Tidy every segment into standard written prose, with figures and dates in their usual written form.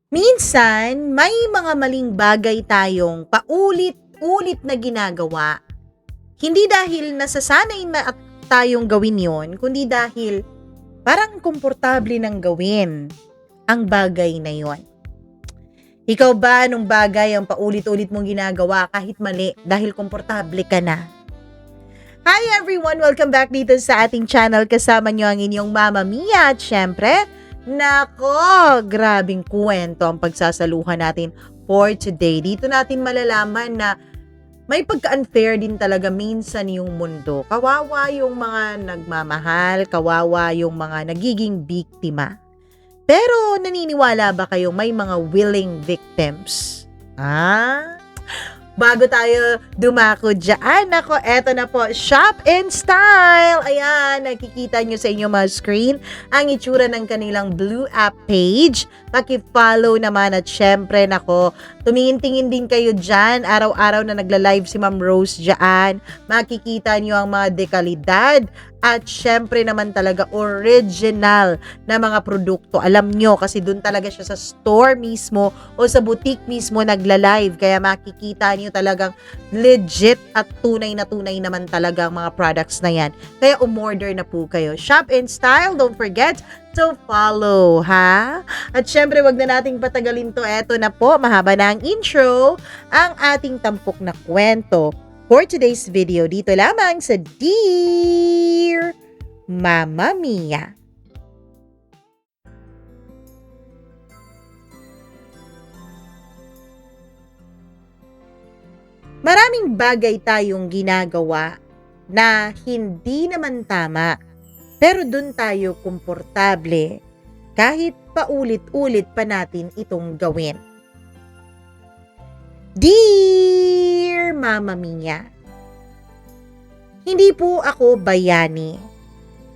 Minsan, may mga maling bagay tayong paulit-ulit na ginagawa. Hindi dahil nasasanay na at tayong gawin yon, kundi dahil parang komportable nang gawin ang bagay na yon. Ikaw ba nung bagay ang paulit-ulit mong ginagawa kahit mali dahil komportable ka na? Hi everyone! Welcome back dito sa ating channel. Kasama nyo ang inyong Mama Mia at syempre, nako, grabing kwento ang pagsasaluhan natin for today. Dito natin malalaman na may pagka-unfair din talaga minsan yung mundo. Kawawa yung mga nagmamahal, kawawa yung mga nagiging biktima. Pero naniniwala ba kayong may mga willing victims? Bago tayo dumako dyan, ako, eto na po, Shop in Style. Ayan, nakikita nyo sa inyong mga screen ang itsura ng kanilang Blue App page. Paki-follow naman at syempre, nako, tumingin-tingin din kayo dyan. Araw-araw na nagla-live si Ma'am Rose dyan. Makikita nyo ang mga dekalidad at syempre naman talaga original na mga produkto. Alam nyo, kasi dun talaga siya sa store mismo o sa boutique mismo nagla-live. Kaya makikita nyo talagang legit at tunay naman talaga ang mga products na yan. Kaya umorder na po kayo. Shop in Style, don't forget to follow, ha? At syempre, wag na nating patagalin to. Eto na po, mahaba na ang intro, ang ating tampok na kwento for today's video dito lamang sa Dear Mama Mia. Maraming bagay tayong ginagawa na hindi naman tama, pero dun tayo komportable kahit paulit-ulit pa natin itong gawin. Dear Mama Mia, hindi po ako bayani.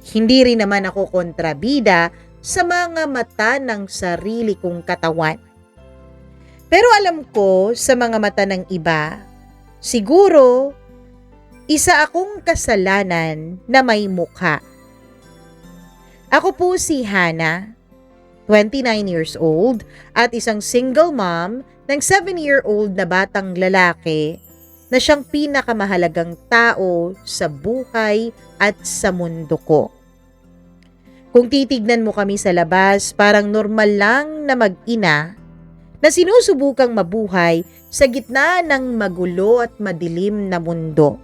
Hindi rin naman ako kontrabida sa mga mata ng sarili kong katawan. Pero alam ko sa mga mata ng iba, siguro isa akong kasalanan na may mukha. Ako po si Hannah, 29 years old, at isang single mom ng 7-year-old na batang lalaki na siyang pinakamahalagang tao sa buhay at sa mundo ko. Kung titignan mo kami sa labas, parang normal lang na mag-ina na sinusubukang mabuhay sa gitna ng magulo at madilim na mundo.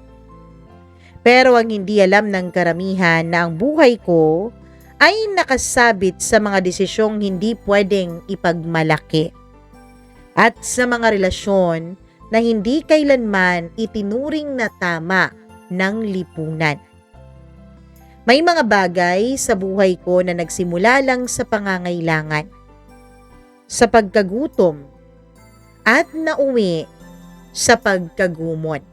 Pero ang hindi alam ng karamihan na ang buhay ko ay nakasabit sa mga desisyong hindi pwedeng ipagmalaki at sa mga relasyon na hindi kailanman itinuring na tama ng lipunan. May mga bagay sa buhay ko na nagsimula lang sa pangangailangan, sa pagkagutom, at nauwi sa pagkagumon.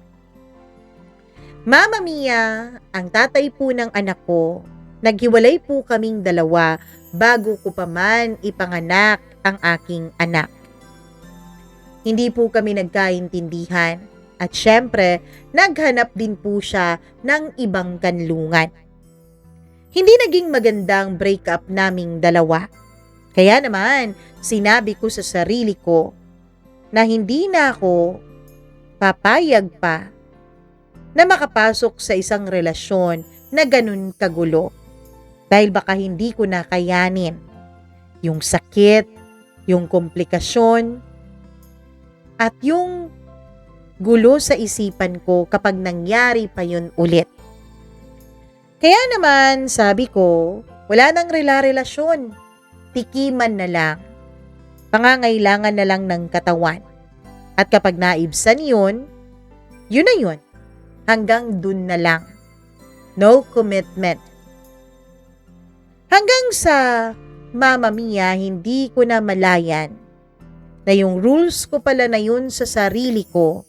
Mama Mia, ang tatay po ng anak ko, naghiwalay po kaming dalawa bago ko pa man ipanganak ang aking anak. Hindi po kami nagkaintindihan at syempre naghanap din po siya ng ibang kanlungan. Hindi naging magandang breakup naming dalawa. Kaya naman sinabi ko sa sarili ko na hindi na ako papayag pa na makapasok sa isang relasyon na ganun kagulo. Dahil baka hindi ko na kayanin yung sakit, yung komplikasyon, at yung gulo sa isipan ko kapag nangyari pa yun ulit. Kaya naman sabi ko, wala nang relasyon, tikiman na lang, pangangailangan na lang ng katawan. At kapag naibsan yun na yun, hanggang dun na lang. No commitment. Hanggang sa Mama Mia, hindi ko na malayan na yung rules ko pala na yun sa sarili ko,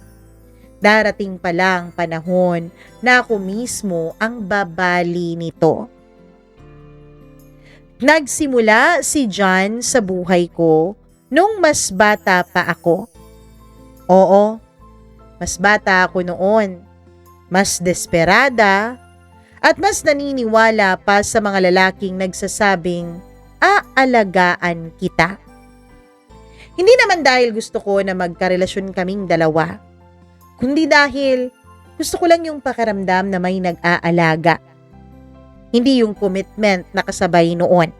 darating pala ang panahon na ako mismo ang babali nito. Nagsimula si John sa buhay ko nung mas bata pa ako. Oo, mas bata ako noon, mas desperada, at mas naniniwala pa sa mga lalaking nagsasabing, aalagaan kita. Hindi naman dahil gusto ko na magkarelasyon kaming dalawa, kundi dahil gusto ko lang yung pakiramdam na may nag-aalaga. Hindi yung commitment na kasabay noon.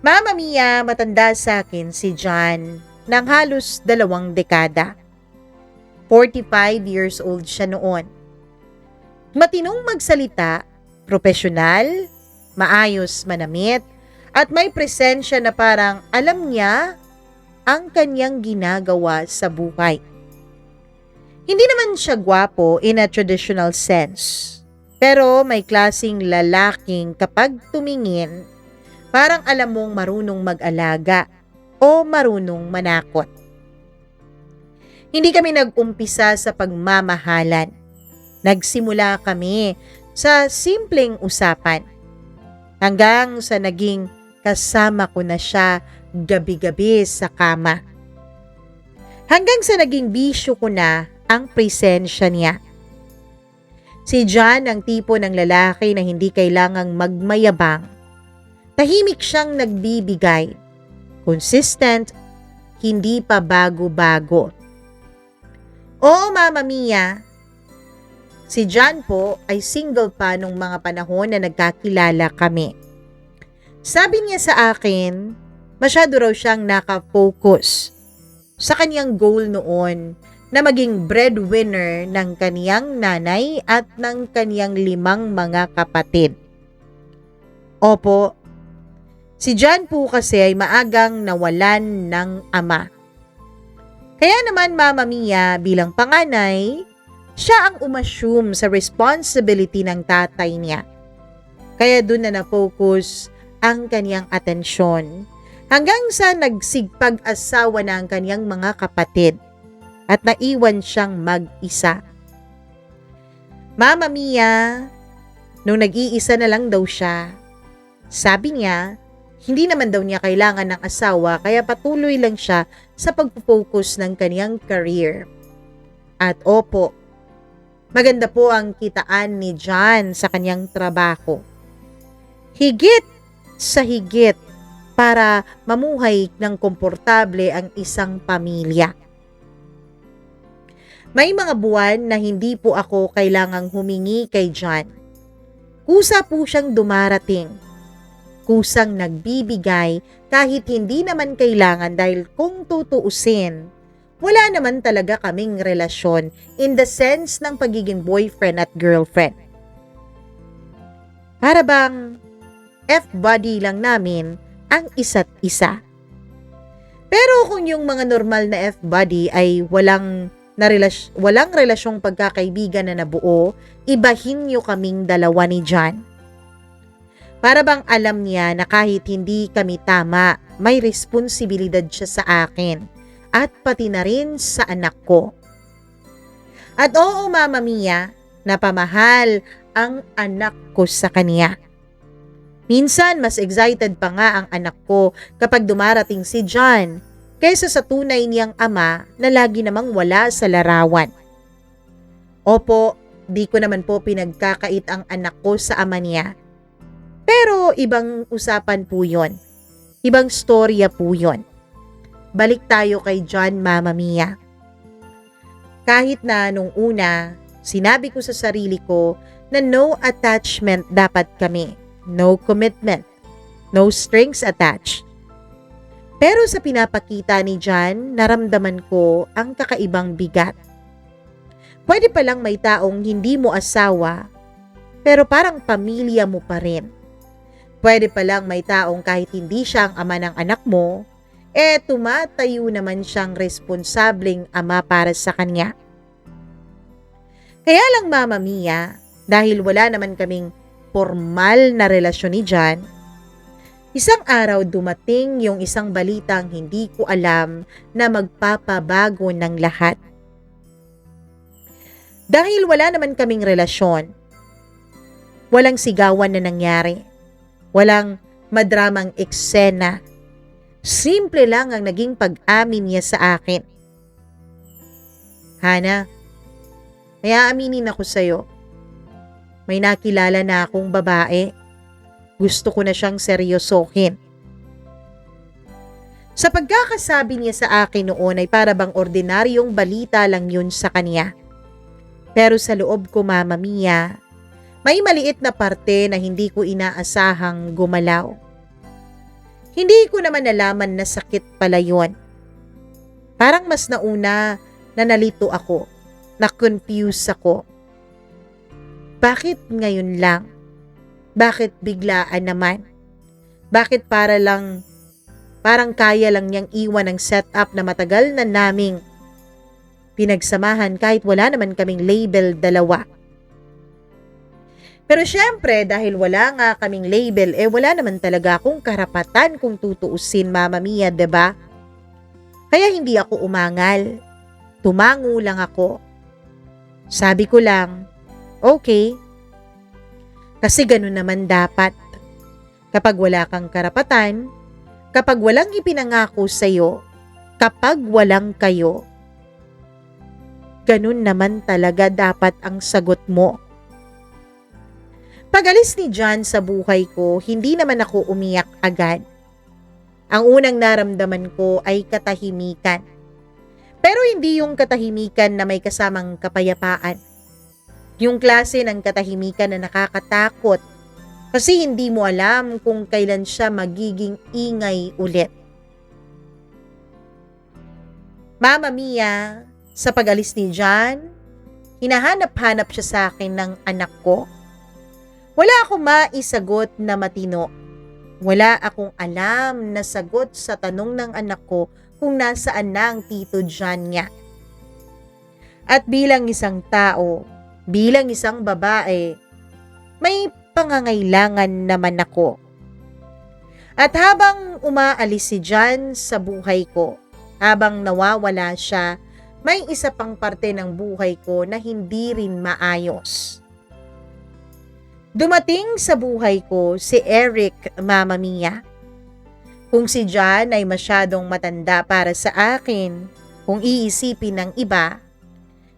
Mama Mia, matanda sa akin si John ng halos 2 dekada. 45 years old siya noon. Matinong magsalita, profesional, maayos manamit, at may presensya na parang alam niya ang kanyang ginagawa sa buhay. Hindi naman siya gwapo in a traditional sense, pero may klasing lalaking kapag tumingin, parang alam mong marunong mag-alaga o marunong manakot. Hindi kami nag-umpisa sa pagmamahalan. Nagsimula kami sa simpleng usapan. Hanggang sa naging kasama ko na siya gabi-gabi sa kama. Hanggang sa naging bisyo ko na ang presensya niya. Si John ang tipo ng lalaki na hindi kailangang magmayabang. Tahimik siyang nagbibigay. Consistent, hindi pa bago-bago. Oo, Mama Mia. Si John po ay single pa nung mga panahon na nagkakilala kami. Sabi niya sa akin, masyado raw siyang nakafocus sa kanyang goal noon na maging breadwinner ng kaniyang nanay at ng kaniyang 5 mga kapatid. Opo, si John po kasi ay maagang nawalan ng ama. Kaya naman Mama Mia bilang panganay, siya ang umassume sa responsibility ng tatay niya. Kaya doon na na-focus ang kaniyang atensyon hanggang sa nagsigpag-asawa na ang kaniyang mga kapatid at naiwan siyang mag-isa. Mama Mia, nung nag-iisa na lang daw siya, sabi niya, hindi naman daw niya kailangan ng asawa kaya patuloy lang siya sa pag-focus ng kaniyang career. At opo, maganda po ang kitaan ni John sa kaniyang trabaho. Higit sa higit para mamuhay ng komportable ang isang pamilya. May mga buwan na hindi po ako kailangang humingi kay John. Kusa po siyang dumarating. Kusang nagbibigay kahit hindi naman kailangan dahil kung tutuusin, wala naman talaga kaming relasyon in the sense ng pagiging boyfriend at girlfriend. Para bang F-buddy lang namin ang isa't isa. Pero kung yung mga normal na F-buddy ay walang relasyong pagkakaibigan na nabuo, ibahin niyo kaming dalawa ni John. Para bang alam niya na kahit hindi kami tama, may responsibilidad siya sa akin at pati na rin sa anak ko. At oo Mama Mia, napamahal ang anak ko sa kanya. Minsan mas excited pa nga ang anak ko kapag dumarating si John kaysa sa tunay niyang ama na lagi namang wala sa larawan. Opo, di ko naman po pinagkakait ang anak ko sa ama niya. Pero ibang usapan po yon. Ibang storya po yon. Balik tayo kay John, Mama Mia. Kahit na nung una, sinabi ko sa sarili ko na no attachment dapat kami. No commitment. No strings attached. Pero sa pinapakita ni John, naramdaman ko ang kakaibang bigat. Pwede palang may taong hindi mo asawa, pero parang pamilya mo pa rin. Pwede palang may taong kahit hindi siya ang ama ng anak mo, tumatayo naman siyang responsableng ama para sa kanya. Kaya lang Mama Mia, dahil wala naman kaming formal na relasyon ni John, isang araw dumating yung isang balitang hindi ko alam na magpapabago ng lahat. Dahil wala naman kaming relasyon, walang sigawan na nangyari. Walang madramang eksena. Simple lang ang naging pag-amin niya sa akin. Hana, may aaminin ako sa'yo. May nakilala na akong babae. Gusto ko na siyang seryosohin. Sa pagkakasabi niya sa akin noon ay para bang ordinaryong balita lang yun sa kanya. Pero sa loob ko, Mama Mia, may maliit na parte na hindi ko inaasahang gumalaw. Hindi ko naman nalaman na sakit pala yun. Parang mas nauna na nalito ako, na-confuse ako. Bakit ngayon lang? Bakit biglaan naman? Bakit parang kaya lang niyang iwan ang setup na matagal na naming pinagsamahan kahit wala naman kaming label dalawa? Pero syempre dahil wala nga kaming label, wala naman talaga akong karapatan kung tutuusin, Mama Mia, 'di ba? Kaya hindi ako umangal. Tumango lang ako. Sabi ko lang, okay. Kasi ganun naman dapat. Kapag wala kang karapatan, kapag walang ipinangako sa'yo, kapag walang kayo, ganun naman talaga dapat ang sagot mo. Pag-alis ni John sa buhay ko, hindi naman ako umiyak agad. Ang unang naramdaman ko ay katahimikan. Pero hindi yung katahimikan na may kasamang kapayapaan. Yung klase ng katahimikan na nakakatakot kasi hindi mo alam kung kailan siya magiging ingay ulit. Mama Mia, sa pag-alis ni John, hinahanap-hanap siya sa akin ng anak ko. Wala akong maisagot na matino. Wala akong alam na sagot sa tanong ng anak ko kung nasaan na ang Tito John niya. At bilang isang tao, bilang isang babae, may pangangailangan naman ako. At habang umaalis si John sa buhay ko, habang nawawala siya, may isa pang parte ng buhay ko na hindi rin maayos. Dumating sa buhay ko si Eric, Mama Mia. Kung si John ay masyadong matanda para sa akin, kung iisipin ng iba,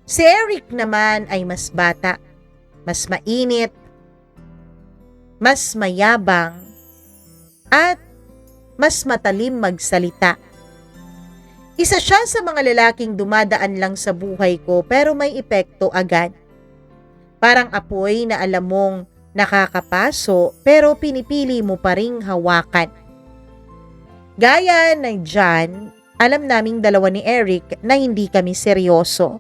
si Eric naman ay mas bata, mas mainit, mas mayabang, at mas matalim magsalita. Isa siya sa mga lalaking dumadaan lang sa buhay ko pero may epekto agad. Parang apoy na alam mong nakakapaso pero pinipili mo pa ring hawakan. Gaya ng John, alam naming dalawa ni Eric na hindi kami seryoso.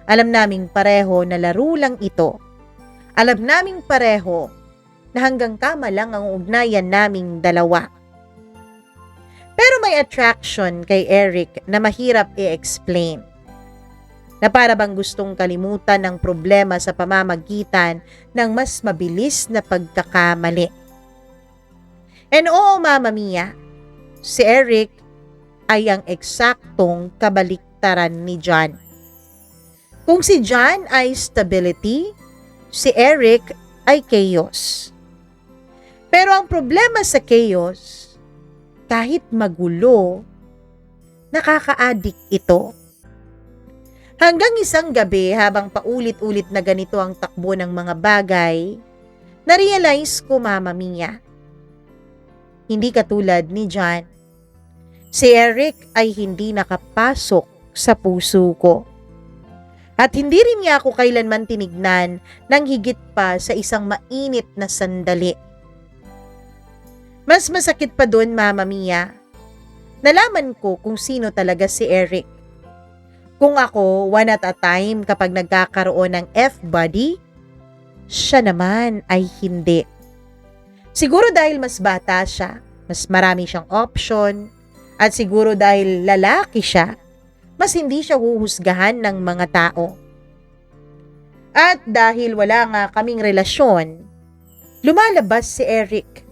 Alam naming pareho na laro lang ito. Alam naming pareho na hanggang kama lang ang ugnayan naming dalawa. Pero may attraction kay Eric na mahirap i-explain. Na para bang gustong kalimutan ng problema sa pamamagitan ng mas mabilis na pagkakamali. And oo, Mama Mia, si Eric ay ang eksaktong kabaliktaran ni John. Kung si John ay stability, si Eric ay chaos. Pero ang problema sa chaos, kahit magulo, nakaka-addict ito. Hanggang isang gabi habang paulit-ulit na ganito ang takbo ng mga bagay, na-realize ko, Mama Mia, hindi katulad ni John. Si Eric ay hindi nakapasok sa puso ko. At hindi rin niya ako kailanman tinignan ng higit pa sa isang mainit na sandali. Mas masakit pa doon, Mama Mia. Nalaman ko kung sino talaga si Eric. Kung ako, one at a time kapag nagkakaroon ng F-buddy, siya naman ay hindi. Siguro dahil mas bata siya, mas marami siyang option, at siguro dahil lalaki siya, mas hindi siya huhusgahan ng mga tao. At dahil wala nga kaming relasyon, lumalabas si Eric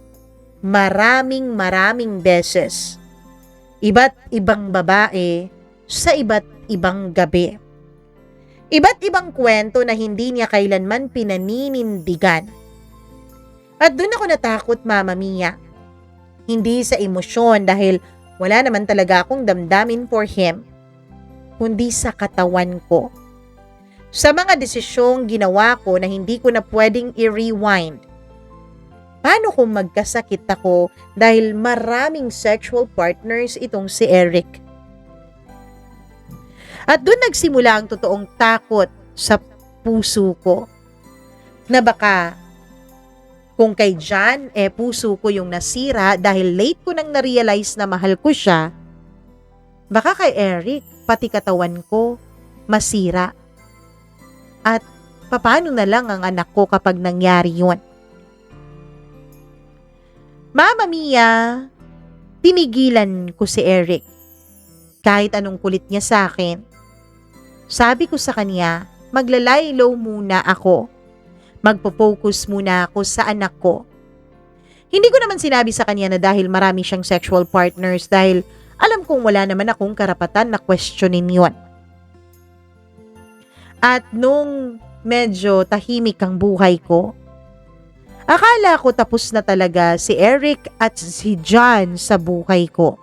maraming beses. Iba't ibang babae sa iba't ibang gabi. Iba't ibang kwento na hindi niya kailanman pinaninindigan. At doon ako natakot, Mama Mia. Hindi sa emosyon dahil wala naman talaga akong damdamin for him, kundi sa katawan ko. Sa mga desisyong ginawa ko na hindi ko na pwedeng i-rewind. Paano kung magkasakit ako dahil maraming sexual partners itong si Eric? At doon nagsimula ang totoong takot sa puso ko na baka kung kay John, puso ko yung nasira dahil late ko nang na-realize na mahal ko siya, baka kay Eric, pati katawan ko, masira. At paano na lang ang anak ko kapag nangyari yun? Mama Mia, tinigilan ko si Eric. Kahit anong kulit niya sa akin. Sabi ko sa kanya, maglalay low muna ako. Magpo-focus muna ako sa anak ko. Hindi ko naman sinabi sa kanya na dahil marami siyang sexual partners dahil alam kong wala naman akong karapatan na questionin yon. At nung medyo tahimik ang buhay ko, akala ko tapos na talaga si Eric at si John sa buhay ko.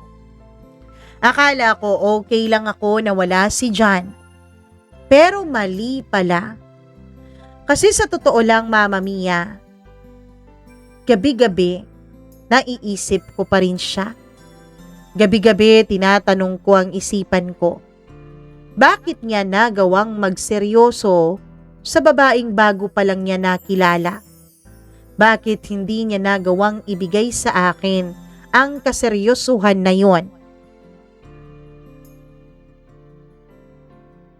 Akala ko okay lang ako na wala si John. Pero mali pala. Kasi sa totoo lang, Mama Mia, gabi-gabi, naiisip ko pa rin siya. Gabi-gabi, tinatanong ko ang isipan ko. Bakit niya nagawang magseryoso sa babaeng bago pa lang niya nakilala? Bakit hindi niya nagawang ibigay sa akin ang kaseryosuhan na yon?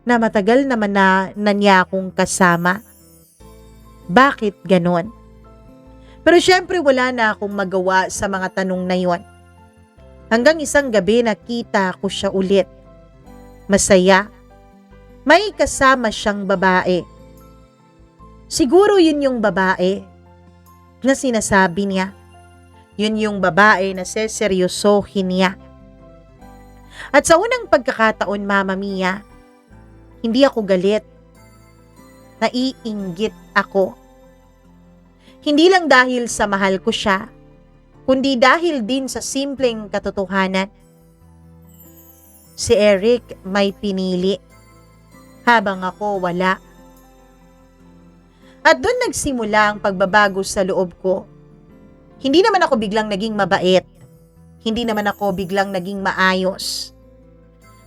Na matagal naman na niya akong kasama. Bakit ganon? Pero syempre wala na akong magawa sa mga tanong na yon. Hanggang isang gabi nakita ko siya ulit. Masaya. May kasama siyang babae. Siguro yun yung babae na sinasabi niya. Yun yung babae na seseryosohin niya. At sa unang pagkakataon, Mama Mia, hindi ako galit. Naiinggit ako. Hindi lang dahil sa mahal ko siya, kundi dahil din sa simpleng katotohanan. Si Eric may pinili, habang ako wala. At doon nagsimula ang pagbabago sa loob ko. Hindi naman ako biglang naging mabait. Hindi naman ako biglang naging maayos.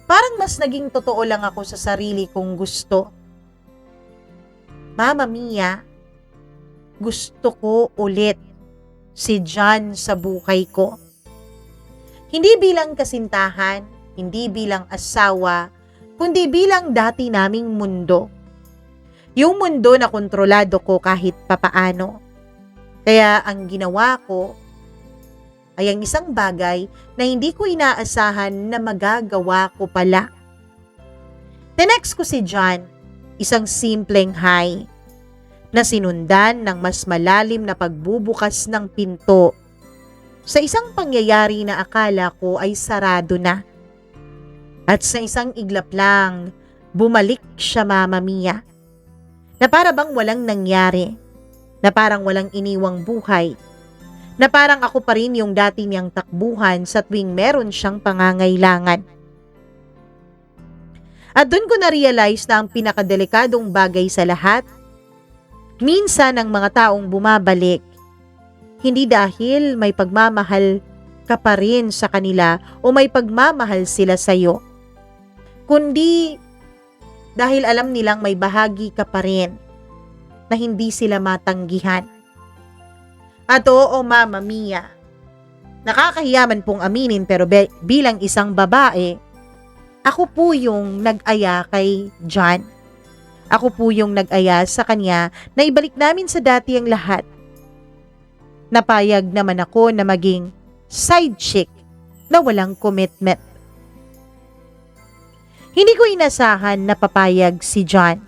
Parang mas naging totoo lang ako sa sarili kong gusto. Mama Mia, gusto ko ulit si John sa buhay ko. Hindi bilang kasintahan, hindi bilang asawa, kundi bilang dati naming mundo. Yung mundo na kontrolado ko kahit papaano. Kaya ang ginawa ko ay ang isang bagay na hindi ko inaasahan na magagawa ko pala. Tinext ko si John, isang simpleng hi, na sinundan ng mas malalim na pagbubukas ng pinto sa isang pangyayari na akala ko ay sarado na. At sa isang iglap lang, bumalik siya, Mama Mia, na para bang walang nangyari, na parang walang iniwang buhay, na parang ako pa rin yung dati niyang takbuhan sa tuwing meron siyang pangangailangan. At doon ko na-realize na ang pinakadelikadong bagay sa lahat, minsan ang mga taong bumabalik, hindi dahil may pagmamahal ka pa rin sa kanila o may pagmamahal sila sa iyo, kundi dahil alam nilang may bahagi ka pa rin na hindi sila matanggihan. At oo, Mama Mia, nakakahiyaman pong aminin pero bilang isang babae, ako po yung nag-aya kay John. Ako po yung nag-aya sa kanya na ibalik namin sa dati ang lahat. Napayag naman ako na maging side chick na walang commitment. Hindi ko inasahan na papayag si John.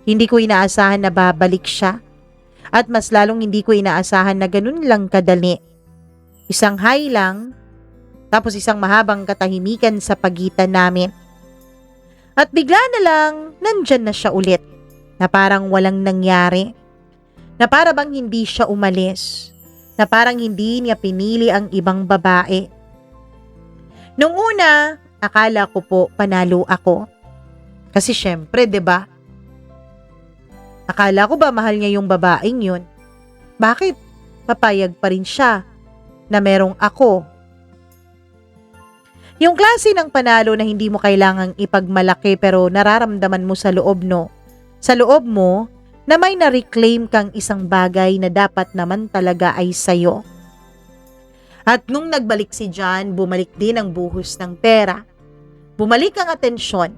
Hindi ko inaasahan na babalik siya. At mas lalong hindi ko inaasahan na ganun lang kadali. Isang hi lang, tapos isang mahabang katahimikan sa pagitan namin. At bigla na lang, nandyan na siya ulit, na parang walang nangyari, na para bang hindi siya umalis, na parang hindi niya pinili ang ibang babae. Nung una, akala ko po panalo ako. Kasi syempre, 'di ba? Akala ko ba mahal niya yung babaeng yun? Bakit? papayag pa rin siya na merong ako. Yung klase ng panalo na hindi mo kailangang ipagmalaki pero nararamdaman mo sa loob, no? Sa loob mo na may na-reclaim kang isang bagay na dapat naman talaga ay sayo. At nung nagbalik si John, bumalik din ang buhos ng pera. Bumalik ang atensyon.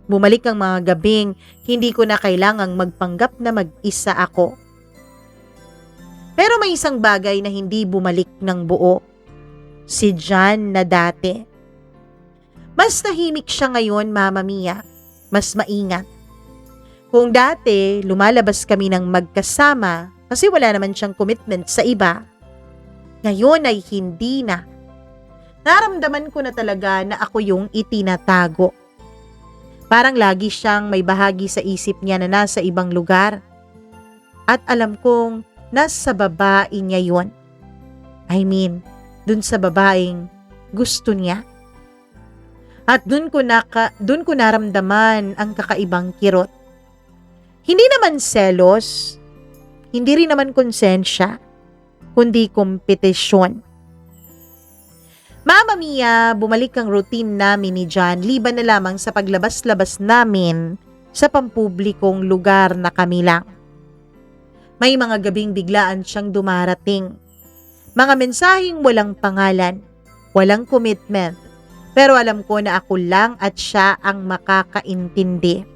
Bumalik ang mga gabing hindi ko na kailangang magpanggap na mag-isa ako. Pero may isang bagay na hindi bumalik ng buo. Si John na dati. Mas tahimik siya ngayon, Mama Mia. Mas maingat. Kung dati, lumalabas kami ng magkasama kasi wala naman siyang commitment sa iba, ngayon ay hindi na. Naramdaman ko na talaga na ako yung itinatago. Parang lagi siyang may bahagi sa isip niya na nasa ibang lugar. At alam kong nasa babae niya yun. I mean, dun sa babaeng gusto niya. At dun ko naramdaman ang kakaibang kirot. Hindi naman selos, hindi rin naman konsensya, kundi kompetisyon. Mama Mia, bumalik ang routine namin ni John liban na lamang sa paglabas-labas namin sa pampublikong lugar na kami lang. May mga gabing biglaan siyang dumarating. Mga mensaheng walang pangalan, walang commitment, pero alam ko na ako lang at siya ang makakaintindi.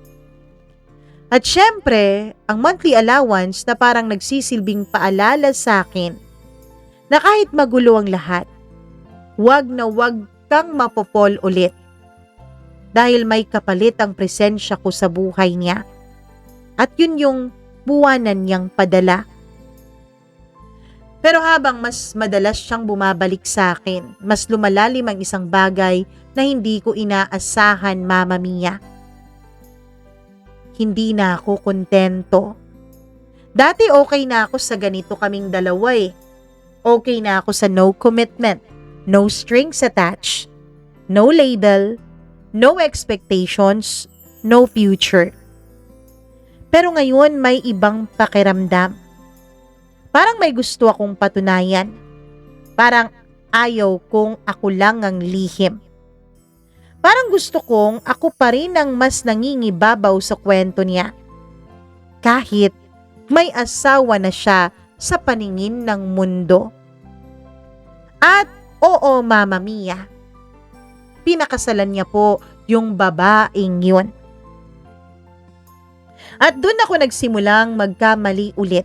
At syempre, ang monthly allowance na parang nagsisilbing paalala sa akin na kahit magulo ang lahat, wag na wag kang mapopol ulit. Dahil may kapalit ang presensya ko sa buhay niya. At yun yung buwanan niyang padala. Pero habang mas madalas siyang bumabalik sa akin, mas lumalalim ang isang bagay na hindi ko inaasahan, Mama Mia. Hindi na ako kontento. Dati okay na ako sa ganito kaming dalawa eh. Okay na ako sa no commitment, no strings attached, no label, no expectations, no future. Pero ngayon may ibang pakiramdam. Parang may gusto akong patunayan. Parang ayaw kong ako lang ang lihim. Parang gusto kong ako pa rin ang mas nangingibabaw sa kwento niya. Kahit may asawa na siya sa paningin ng mundo. At oo, Mama Mia, pinakasalan niya po yung babaeng yun. At doon ako nagsimulang magkamali ulit.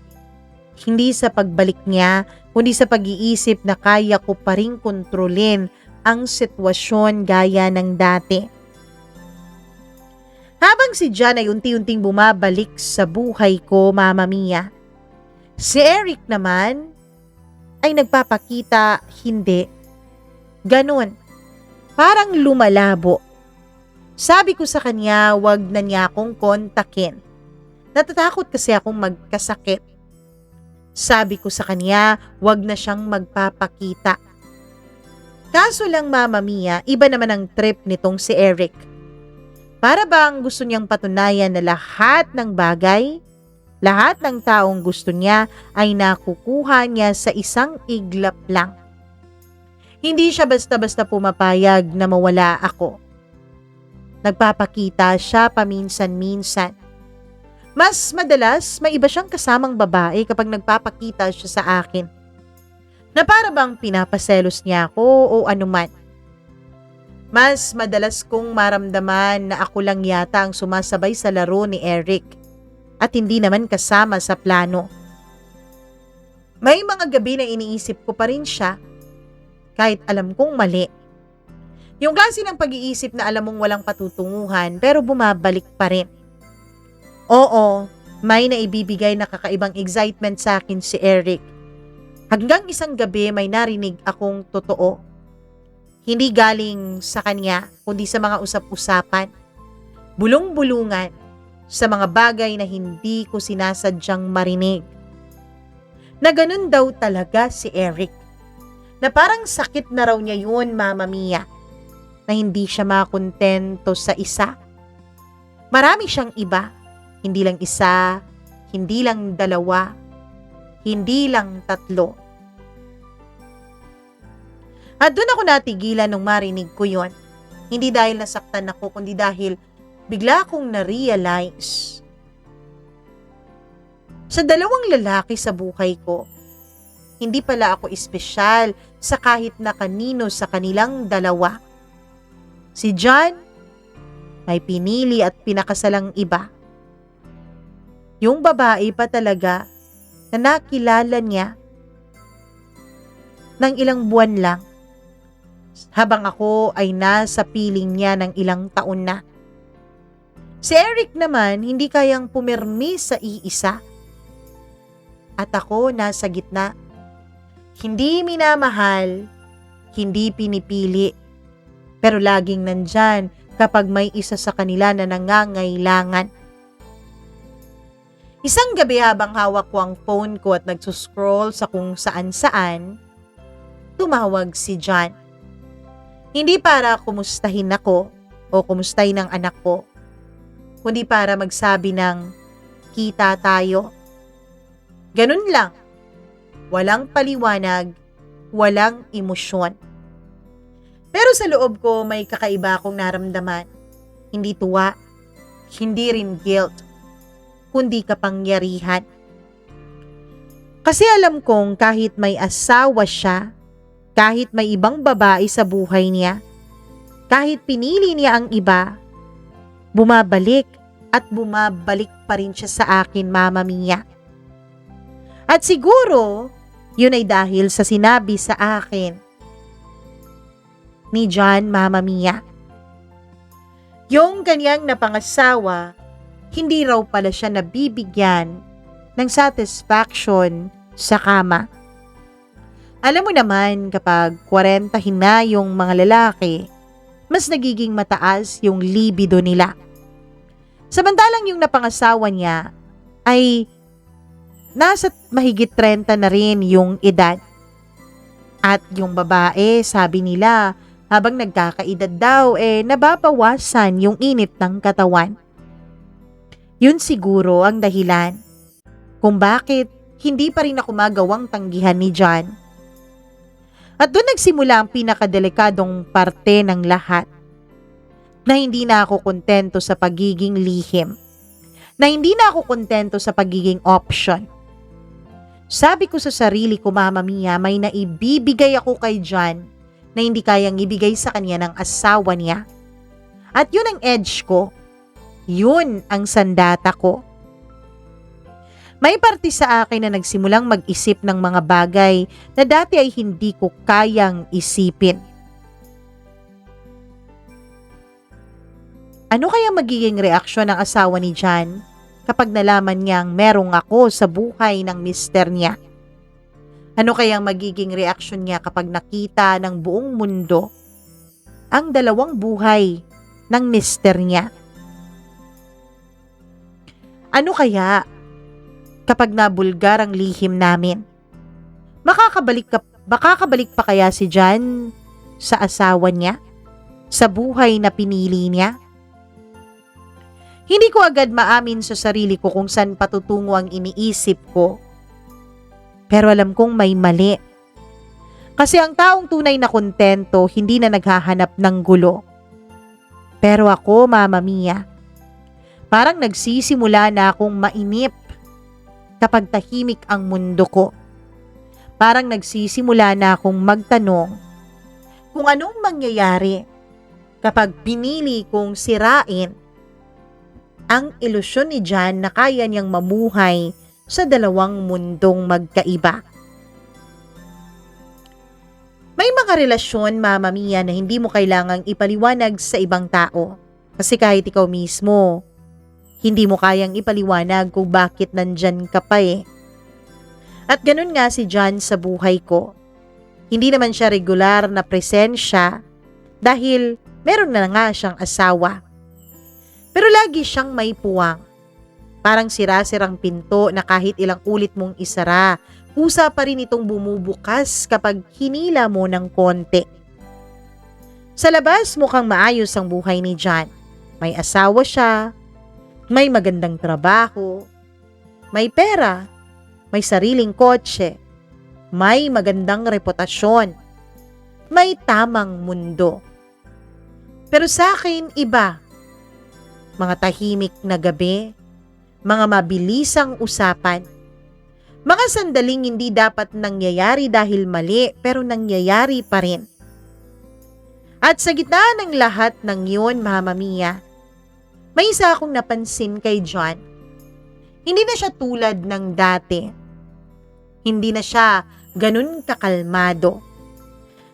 Hindi sa pagbalik niya, kundi sa pag-iisip na kaya ko pa rin kontrolin ang sitwasyon gaya ng dati. Habang si John ay unti-unting bumabalik sa buhay ko, Mama Mia, si Eric naman ay nagpapakita hindi. Ganon. Parang lumalabo. Sabi ko sa kanya, wag na niya akong kontakin. Natatakot kasi akong magkasakit. Sabi ko sa kanya, wag na siyang magpapakita. Kaso lang, Mama Mia, iba naman ang trip nitong si Eric. Para bang gusto niyang patunayan na lahat ng bagay, lahat ng taong gusto niya ay nakukuha niya sa isang iglap lang. Hindi siya basta-basta pumapayag na mawala ako. Nagpapakita siya paminsan-minsan. Mas madalas, may iba siyang kasamang babae kapag nagpapakita siya sa akin. Na para bang pinapaselos niya ako o anuman. Mas madalas kong maramdaman na ako lang yata ang sumasabay sa laro ni Eric at hindi naman kasama sa plano. May mga gabi na iniisip ko pa rin siya kahit alam kong mali. Yung klase ng pag-iisip na alam mong walang patutunguhan pero bumabalik pa rin. Oo, may naibibigay na kakaibang excitement sa akin si Eric. Hanggang isang gabi may narinig akong totoo. Hindi galing sa kanya, kundi sa mga usap-usapan. Bulong-bulungan sa mga bagay na hindi ko sinasadyang marinig. Na ganun daw talaga si Eric. Na parang sakit na raw niya yun, Mama Mia. Na hindi siya makontento sa isa. Marami siyang iba. Hindi lang isa, hindi lang dalawa, hindi lang tatlo. At doon ako natigilan nung marinig ko yon. Hindi dahil nasaktan ako, kundi dahil bigla akong na-realize. Sa dalawang lalaki sa buhay ko, hindi pala ako espesyal sa kahit na kanino sa kanilang dalawa. Si John, may pinili at pinakasalang iba. Yung babae pa talaga na nakilala niya ng ilang buwan lang, habang ako ay nasa piling niya ng ilang taon na. Si Eric naman hindi kayang pumirmi sa iisa. At ako nasa gitna. Hindi minamahal, hindi pinipili, pero laging nandyan kapag may isa sa kanila na nangangailangan. Isang gabi habang hawak ko ang phone ko at nagsuscroll sa kung saan-saan, tumawag si John. Hindi para kumustahin ako o kumustahin ang anak ko, kundi para magsabi ng kita tayo. Ganun lang. Walang paliwanag, walang emosyon. Pero sa loob ko may kakaiba akong naramdaman. Hindi tuwa, hindi rin guilt, kundi kapangyarihan. Kasi alam kong kahit may asawa siya, kahit may ibang babae sa buhay niya, kahit pinili niya ang iba, bumabalik at bumabalik pa rin siya sa akin, Mama Mia. At siguro, yun ay dahil sa sinabi sa akin ni John, Mama Mia. Yung kanyang napangasawa, hindi raw pala siya nabibigyan ng satisfaction sa kama. Alam mo naman kapag 40 na yung mga lalaki, mas nagiging mataas yung libido nila. Samantalang yung napangasawa niya ay nasa mahigit 30 na rin yung edad. At yung babae, sabi nila, habang nagkakaedad daw, nababawasan yung init ng katawan. Yun siguro ang dahilan kung bakit hindi pa rin ako magawang tanggihan ni John. At doon nagsimula ang pinakadelikadong parte ng lahat, na hindi na ako kontento sa pagiging lihim, na hindi na ako kontento sa pagiging option. Sabi ko sa sarili ko, Mama Mia, may naibibigay ako kay John na hindi kayang ibigay sa kanya ng asawa niya. At yun ang edge ko. Yun ang sandata ko. May parte sa akin na nagsimulang mag-isip ng mga bagay na dati ay hindi ko kayang isipin. Ano kaya magiging reaksyon ng asawa ni John kapag nalaman niyang merong ako sa buhay ng mister niya? Ano kayang magiging reaksyon niya kapag nakita ng buong mundo ang dalawang buhay ng mister niya? Ano kaya kapag nabulgar ang lihim namin? Makakabalik pa kaya si John sa asawa niya? Sa buhay na pinili niya? Hindi ko agad maamin sa sarili ko kung saan patutungo ang iniisip ko. Pero alam kong may mali. Kasi ang taong tunay na kontento hindi na naghahanap ng gulo. Pero ako, Mama Mia, parang nagsisimula na akong mainip kapag tahimik ang mundo ko. Parang nagsisimula na akong magtanong kung anong mangyayari kapag pinili kong sirain ang ilusyon ni John na kaya niyang mamuhay sa dalawang mundong magkaiba. May mga relasyon, Mama Mia, na hindi mo kailangang ipaliwanag sa ibang tao. Kasi kahit ikaw mismo, hindi mo kayang ipaliwanag kung bakit nandyan ka pa eh. At ganun nga si John sa buhay ko. Hindi naman siya regular na presensya dahil meron na nga siyang asawa. Pero lagi siyang may puwang. Parang sira-sirang pinto na kahit ilang ulit mong isara, kusa pa rin itong bumubukas kapag hinila mo ng konti. Sa labas mukhang maayos ang buhay ni John. May asawa siya, may magandang trabaho, may pera, may sariling kotse, may magandang reputasyon, may tamang mundo. Pero sa akin, iba. Mga tahimik na gabi, mga mabilisang usapan, mga sandaling hindi dapat nangyayari dahil mali pero nangyayari pa rin. At sa gitna ng lahat ng yun, Mama Mia, may isa akong napansin kay John. Hindi na siya tulad ng dati. Hindi na siya ganun kakalmado.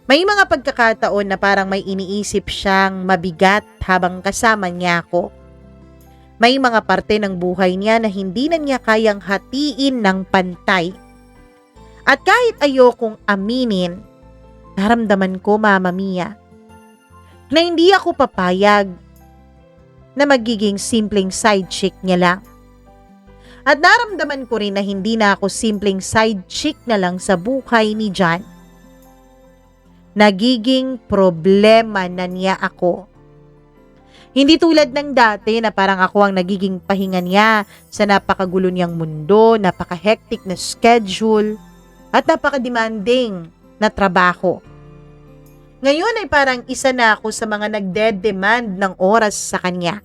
May mga pagkakataon na parang may iniisip siyang mabigat habang kasama niya ako. May mga parte ng buhay niya na hindi na niya kayang hatiin ng pantay. At kahit ayokong aminin, naramdaman ko, Mama Mia, na hindi ako papayag na magiging simpleng side chick niya lang. At naramdaman ko rin na hindi na ako simpleng side chick na lang sa buhay ni John. Nagiging problema na niya ako. Hindi tulad ng dati na parang ako ang nagiging pahinga niya sa napakagulo niyang mundo, napaka-hectic na schedule, at napaka-demanding na trabaho. Ngayon ay parang isa na ako sa mga nagde-demand ng oras sa kanya.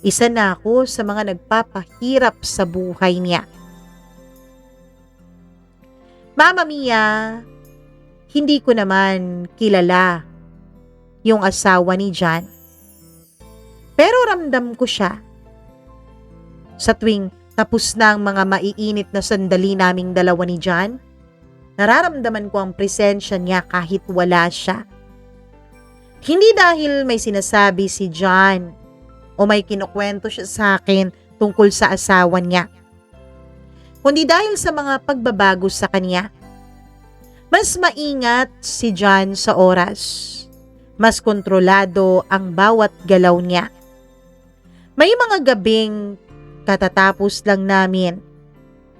Isa na ako sa mga nagpapahirap sa buhay niya. Mama Mia, hindi ko naman kilala yung asawa ni John. Pero ramdam ko siya. Sa tuwing tapos na ang mga maiinit na sandali naming dalawa ni John, nararamdaman ko ang presensya niya kahit wala siya. Hindi dahil may sinasabi si John o may kinukwento siya sa akin tungkol sa asawa niya, kundi dahil sa mga pagbabago sa kanya. Mas maingat si John sa oras. Mas kontrolado ang bawat galaw niya. May mga gabing katatapos lang namin,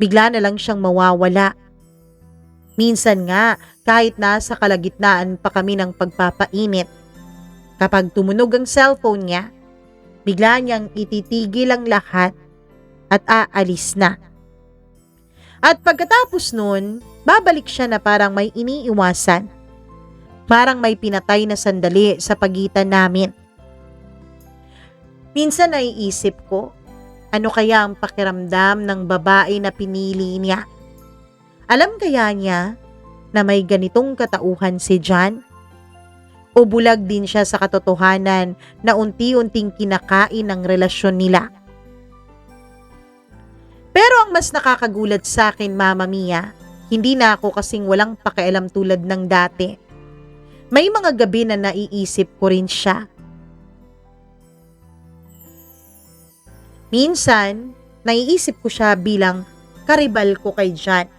bigla na lang siyang mawawala. Minsan nga, kahit nasa kalagitnaan pa kami ng pagpapainit, kapag tumunog ang cellphone niya, bigla niyang ititigil ang lahat at aalis na. At pagkatapos nun, babalik siya na parang may iniiwasan. Parang may pinatay na sandali sa pagitan namin. Minsan naiisip ko, ano kaya ang pakiramdam ng babae na pinili niya? Alam kaya niya na may ganitong katauhan si John? O bulag din siya sa katotohanan na unti-unting kinakain ang relasyon nila? Pero ang mas nakakagulat sa akin, Mama Mia, hindi na ako kasing walang pakialam tulad ng dati. May mga gabi na naiisip ko rin siya. Minsan, naiisip ko siya bilang karibal ko kay John.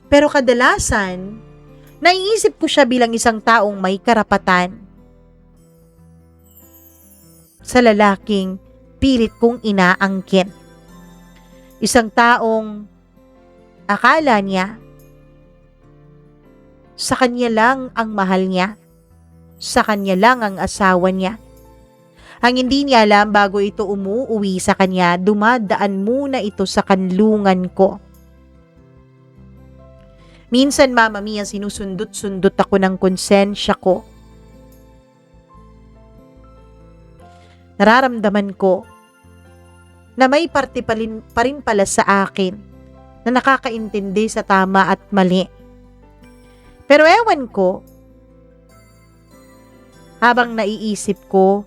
Pero kadalasan, naiisip ko siya bilang isang taong may karapatan sa lalaking pilit kong inaangkin. Isang taong akala niya sa kanya lang ang mahal niya, sa kanya lang ang asawa niya. Ang hindi niya alam, bago ito umuuwi sa kanya, dumadaan muna ito sa kanlungan ko. Minsan, Mama Mia, sinusundot-sundot ako ng konsensya ko. Nararamdaman ko na may parte pa rin pala sa akin na nakakaintindi sa tama at mali. Pero ewan ko, habang naiisip ko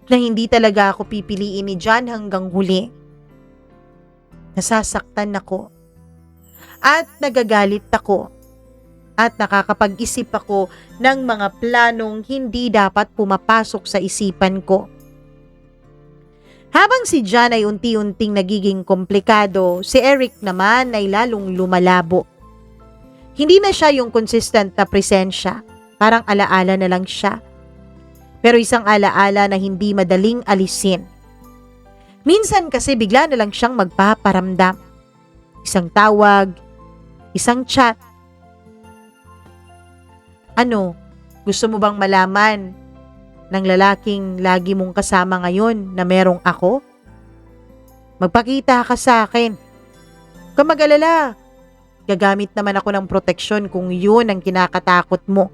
na hindi talaga ako pipiliin ni John hanggang huli, nasasaktan ako at nagagalit ako at nakakapag-isip ako ng mga planong hindi dapat pumapasok sa isipan ko. Habang si John ay unti-unting nagiging komplikado, si Eric naman ay lalong lumalabo. Hindi na siya yung consistent na presensya, parang alaala na lang siya. Pero isang alaala na hindi madaling alisin. Minsan kasi bigla na lang siyang magpaparamdam. Isang tawag, isang chat. Ano, gusto mo bang malaman ng lalaking lagi mong kasama ngayon na merong ako? Magpakita ka sa akin. Huwag kang mag-alala. Gagamit naman ako ng proteksyon kung yun ang kinakatakot mo.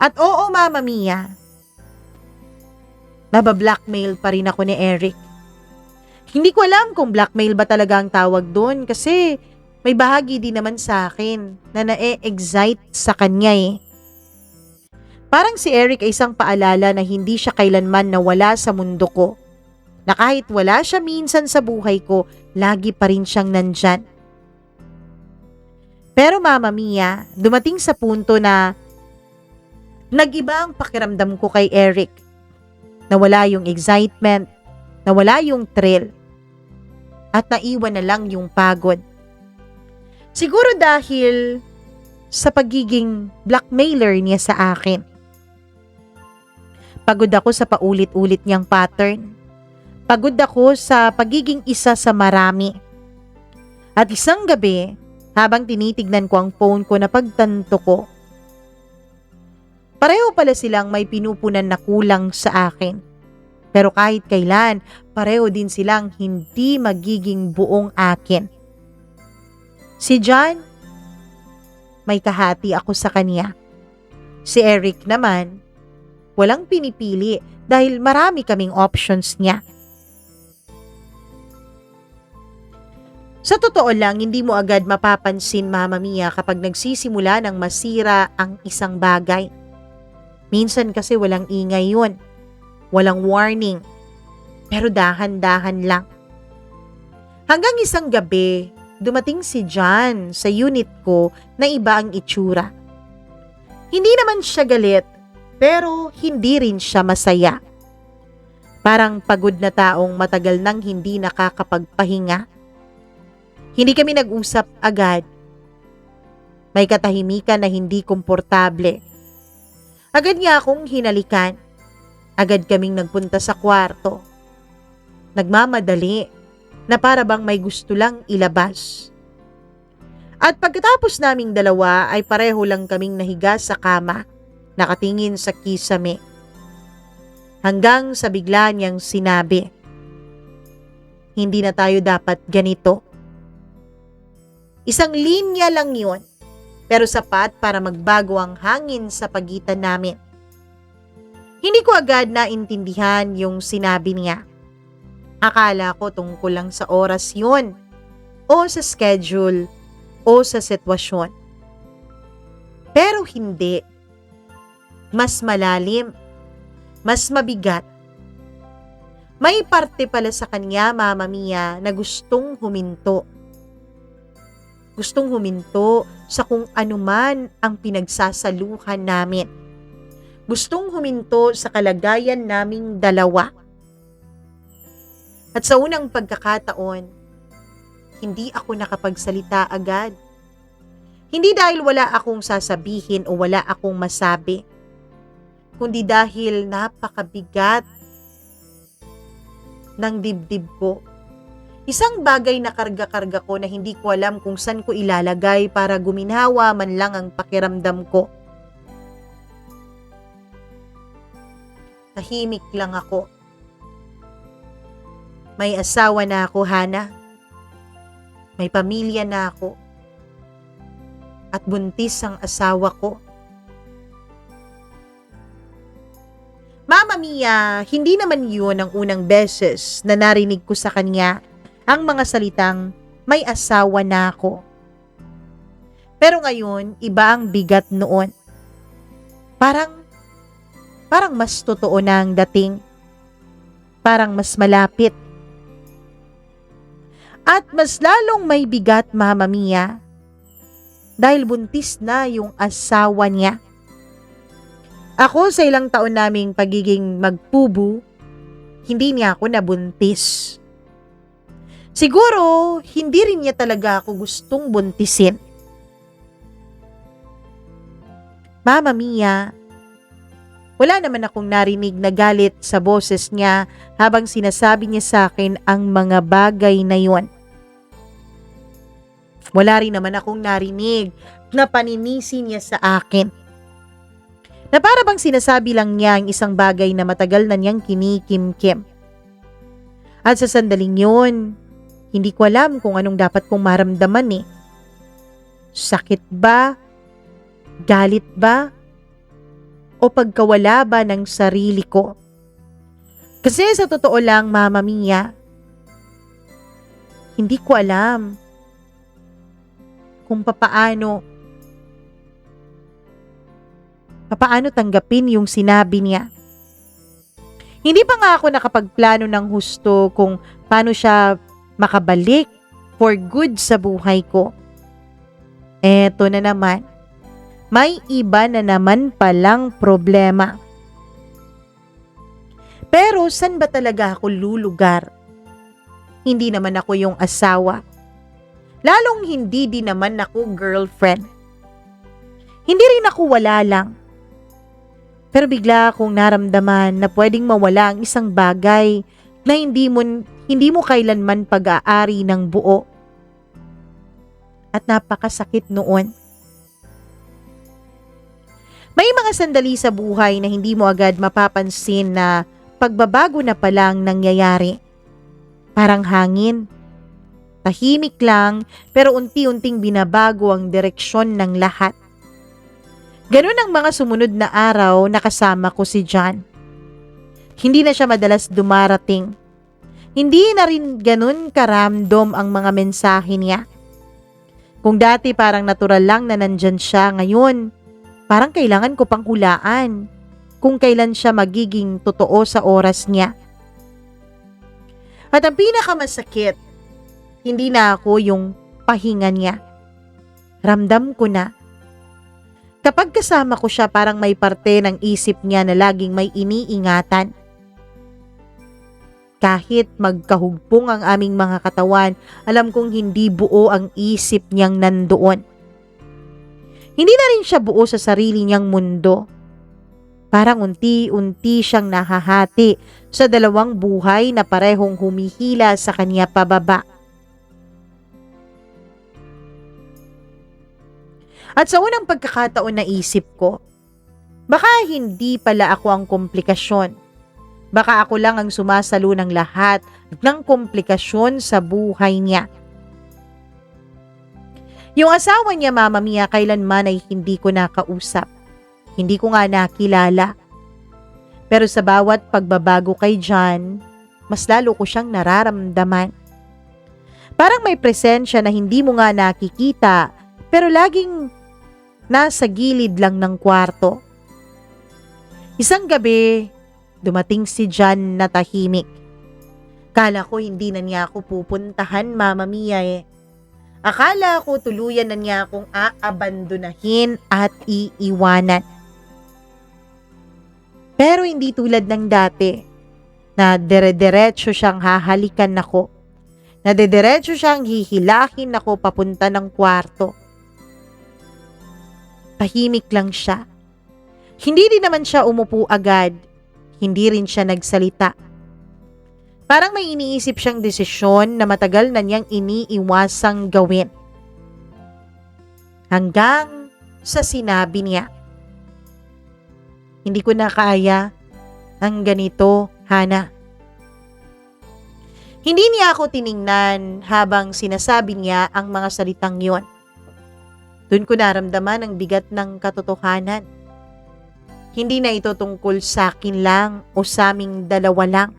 At oo, Mama Mia, nabablackmail pa rin ako ni Eric. Hindi ko alam kung blackmail ba talaga ang tawag doon kasi may bahagi din naman sa akin na na-excite sa kanya eh. Parang si Eric ay isang paalala na hindi siya kailanman nawala sa mundo ko. Na kahit wala siya minsan sa buhay ko, lagi pa rin siyang nandyan. Pero Mama Mia, dumating sa punto na nag-iba ang pakiramdam ko kay Eric. Nawala yung excitement, nawala yung thrill, at naiwan na lang yung pagod. Siguro dahil sa pagiging blackmailer niya sa akin. Pagod ako sa paulit-ulit niyang pattern. Pagod ako sa pagiging isa sa marami. At isang gabi, habang tinitignan ko ang phone ko na pagtanto ko, pareho pala silang may pinupunan na kulang sa akin. Pero kahit kailan, pareho din silang hindi magiging buong akin. Si John, may kahati ako sa kanya. Si Eric naman, walang pinipili dahil marami kaming options niya. Sa totoo lang, hindi mo agad mapapansin, Mama Mia, kapag nagsisimula ng masira ang isang bagay. Minsan kasi walang ingay yun. Walang warning. Pero dahan-dahan lang. Hanggang isang gabi, dumating si John sa unit ko na iba ang itsura. Hindi naman siya galit, pero hindi rin siya masaya. Parang pagod na taong matagal nang hindi nakakapagpahinga. Hindi kami nag-usap agad. May katahimikan na hindi komportable. Agad niya akong hinalikan. Agad kaming nagpunta sa kwarto. Nagmamadali na para bang may gusto lang ilabas. At pagkatapos naming dalawa ay pareho lang kaming nahiga sa kama, nakatingin sa kisame. Hanggang sa bigla niyang sinabi, "Hindi na tayo dapat ganito." Isang linya lang yun, pero sapat para magbago ang hangin sa pagitan namin. Hindi ko agad naintindihan yung sinabi niya. Akala ko tungkol lang sa oras yun, o sa schedule, o sa sitwasyon. Pero hindi. Mas malalim, mas mabigat. May parte pala sa kanya, Mama Mia, na gustong huminto. Gustong huminto sa kung anuman ang pinagsasaluhan namin. Gustong huminto sa kalagayan naming dalawa. At sa unang pagkakataon, hindi ako nakapagsalita agad. Hindi dahil wala akong sasabihin o wala akong masabi, kundi dahil napakabigat ng dibdib ko. Isang bagay na karga-karga ko na hindi ko alam kung saan ko ilalagay para guminhawa man lang ang pakiramdam ko. Tahimik lang ako. May asawa na ako, Hana. May pamilya na ako. At buntis ang asawa ko. Mama Mia, hindi naman yun ang unang beses na narinig ko sa kanya ang mga salitang may asawa na ako. Pero ngayon, iba ang bigat noon. Parang mas totoo na ang dating. Parang mas malapit. At mas lalong may bigat, Mama Mia, dahil buntis na yung asawa niya. Ako sa ilang taon naming pagiging magpubu, hindi niya ako nabuntis. Siguro, hindi rin niya talaga ako gustong buntisin. Mama Mia, wala naman akong narinig na galit sa boses niya habang sinasabi niya sa akin ang mga bagay na yon. Wala rin naman akong narinig na paninisi niya sa akin. Na para bang sinasabi lang niya ang isang bagay na matagal na niyang kinikimkim. At sa sandaling yun, hindi ko alam kung anong dapat kong maramdaman eh. Sakit ba? Galit ba? o pagkawala ba ng sarili ko? Kasi sa totoo lang, Mama Mia, hindi ko alam kung papaano tanggapin yung sinabi niya. Hindi pa nga ako nakapagplano ng husto kung paano siya makabalik for good sa buhay ko. Eto na naman, may iba na naman palang problema. Pero saan ba talaga ako lulugar? Hindi naman ako yung asawa. Lalong hindi din naman ako girlfriend. Hindi rin ako wala lang. Pero bigla akong naramdaman na pwedeng mawala ang isang bagay na hindi mo kailanman pag-aari ng buo. At napakasakit noon. May mga sandali sa buhay na hindi mo agad mapapansin na pagbabago na palang nangyayari. Parang hangin. Tahimik lang pero unti-unting binabago ang direksyon ng lahat. Ganun ang mga sumunod na araw na kasama ko si John. Hindi na siya madalas dumarating. Hindi na rin ganun karamdom ang mga mensahe niya. Kung dati parang natural lang na nandyan siya, ngayon parang kailangan ko pang hulaan kung kailan siya magiging totoo sa oras niya. At ang pinakamasakit, hindi na ako yung pahinga niya. Ramdam ko na. Kapag kasama ko siya, parang may parte ng isip niya na laging may iniingatan. Kahit magkahugpong ang aming mga katawan, alam kong hindi buo ang isip niyang nandoon. Hindi na rin siya buo sa sarili niyang mundo. Parang unti-unti siyang nahahati sa dalawang buhay na parehong humihila sa kanya pababa. At sa unang pagkakataon na isip ko, baka hindi pala ako ang komplikasyon. Baka ako lang ang sumasalo ng lahat ng komplikasyon sa buhay niya. Yung asawa niya, Mama Mia, kailanman ay hindi ko nakausap. Hindi ko nga nakilala. Pero sa bawat pagbabago kay John, mas lalo ko siyang nararamdaman. Parang may presensya na hindi mo nga nakikita, pero laging nasa gilid lang ng kwarto. Isang gabi, dumating si John na tahimik. Kala ko hindi na niya ako pupuntahan, Mama Mia eh. Akala ko tuluyan na niya akong aabandonahin at iiwanan. Pero hindi tulad ng dati, na dire-diretso siyang hahalikan ako. Na dire-diretso siyang hihilahin ako papunta ng kwarto. Tahimik lang siya. Hindi din naman siya umupo agad. Hindi rin siya nagsalita. Parang may iniisip siyang desisyon na matagal na niyang iniiwasang gawin. Hanggang sa sinabi niya, "Hindi ko na kaya ang ganito, Hana." Hindi niya ako tiningnan habang sinasabi niya ang mga salitang yon. Doon ko naramdaman ang bigat ng katotohanan. Hindi na ito tungkol sa akin lang o sa aming dalawa lang.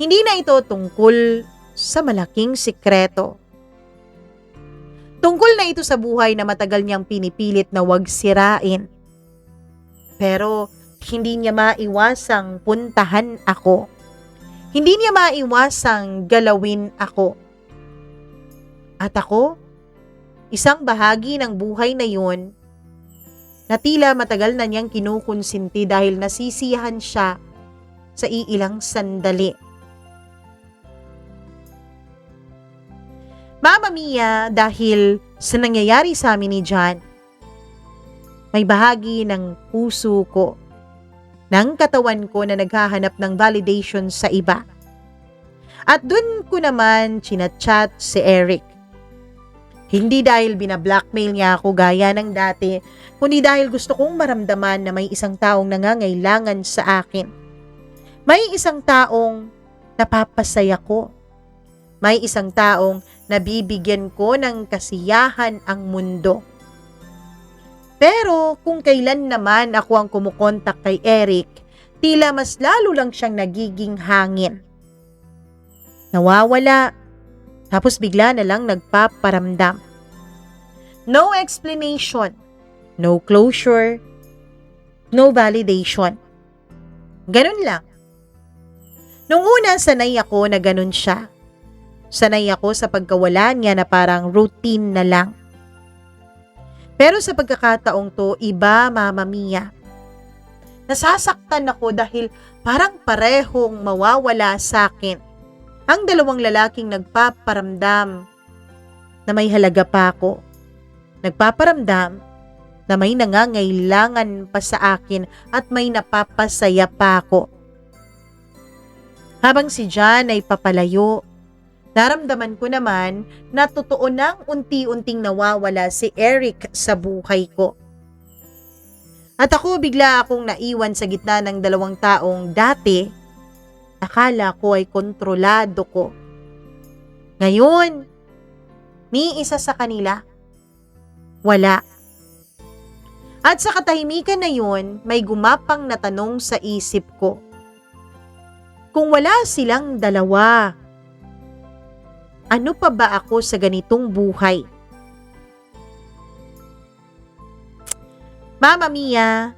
Hindi na ito tungkol sa malaking sikreto. Tungkol na ito sa buhay na matagal niyang pinipilit na wag sirain. Pero hindi niya maiwasang puntahan ako. Hindi niya maiwasang galawin ako. At ako, isang bahagi ng buhay na yun na tila matagal na niyang kinukonsinti dahil nasisiyahan siya sa iilang sandali. Mama Mia, dahil sa nangyayari sa amin ni John, may bahagi ng puso ko, ng katawan ko na naghahanap ng validation sa iba. At dun ko naman chinachat si Eric. Hindi dahil binablackmail niya ako gaya ng dati, kundi dahil gusto kong maramdaman na may isang taong nangangailangan sa akin. May isang taong napapasaya ko. May isang taong nabibigyan ko ng kasiyahan ang mundo. Pero kung kailan naman ako ang kumukontak kay Eric, tila mas lalo lang siyang nagiging hangin. Nawawala, tapos bigla na lang nagpaparamdam. No explanation, no closure, no validation. Ganun lang. Nung una, sanay ako na ganun siya. Sanay ako sa pagkawala niya na parang routine na lang. Pero sa pagkakataong to, iba, Mama Mia. Nasasaktan ako dahil parang parehong mawawala sa akin ang dalawang lalaking nagpaparamdam na may halaga pa ako. Nagpaparamdam na may nangangailangan pa sa akin at may napapasaya pa ako. Habang si John ay papalayo, naramdaman ko naman na totoo nang unti-unting nawawala si Eric sa buhay ko. At ako bigla akong naiwan sa gitna ng dalawang taong dati, akala ko ay kontrolado ko. Ngayon, ni isa sa kanila, wala. At sa katahimikan na yun, may gumapang na tanong sa isip ko. Kung wala silang dalawa, ano pa ba ako sa ganitong buhay? Mama Mia,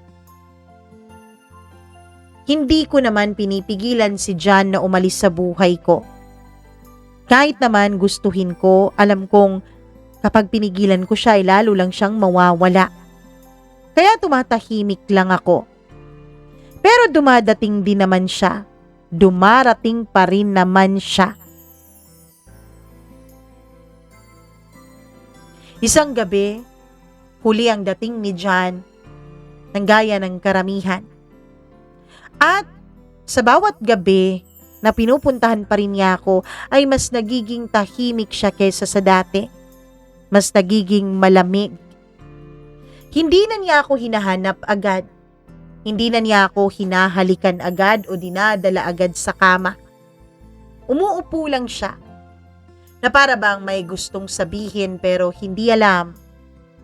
hindi ko naman pinipigilan si John na umalis sa buhay ko. Kahit naman gustuhin ko, alam kong kapag pinigilan ko siya ay lalo lang siyang mawawala. Kaya tumatahimik lang ako. Pero dumadating din naman siya. Dumarating pa rin naman siya. Isang gabi, huli ang dating ni John, ng gaya ng karamihan. At sa bawat gabi na pinupuntahan pa rin niya ako, ay mas nagiging tahimik siya kaysa sa dati. Mas nagiging malamig. Hindi na niya ako hinahanap agad. Hindi na niya ako hinahalikan agad o dinadala agad sa kama. Umuupo lang siya, na para bang may gustong sabihin pero hindi alam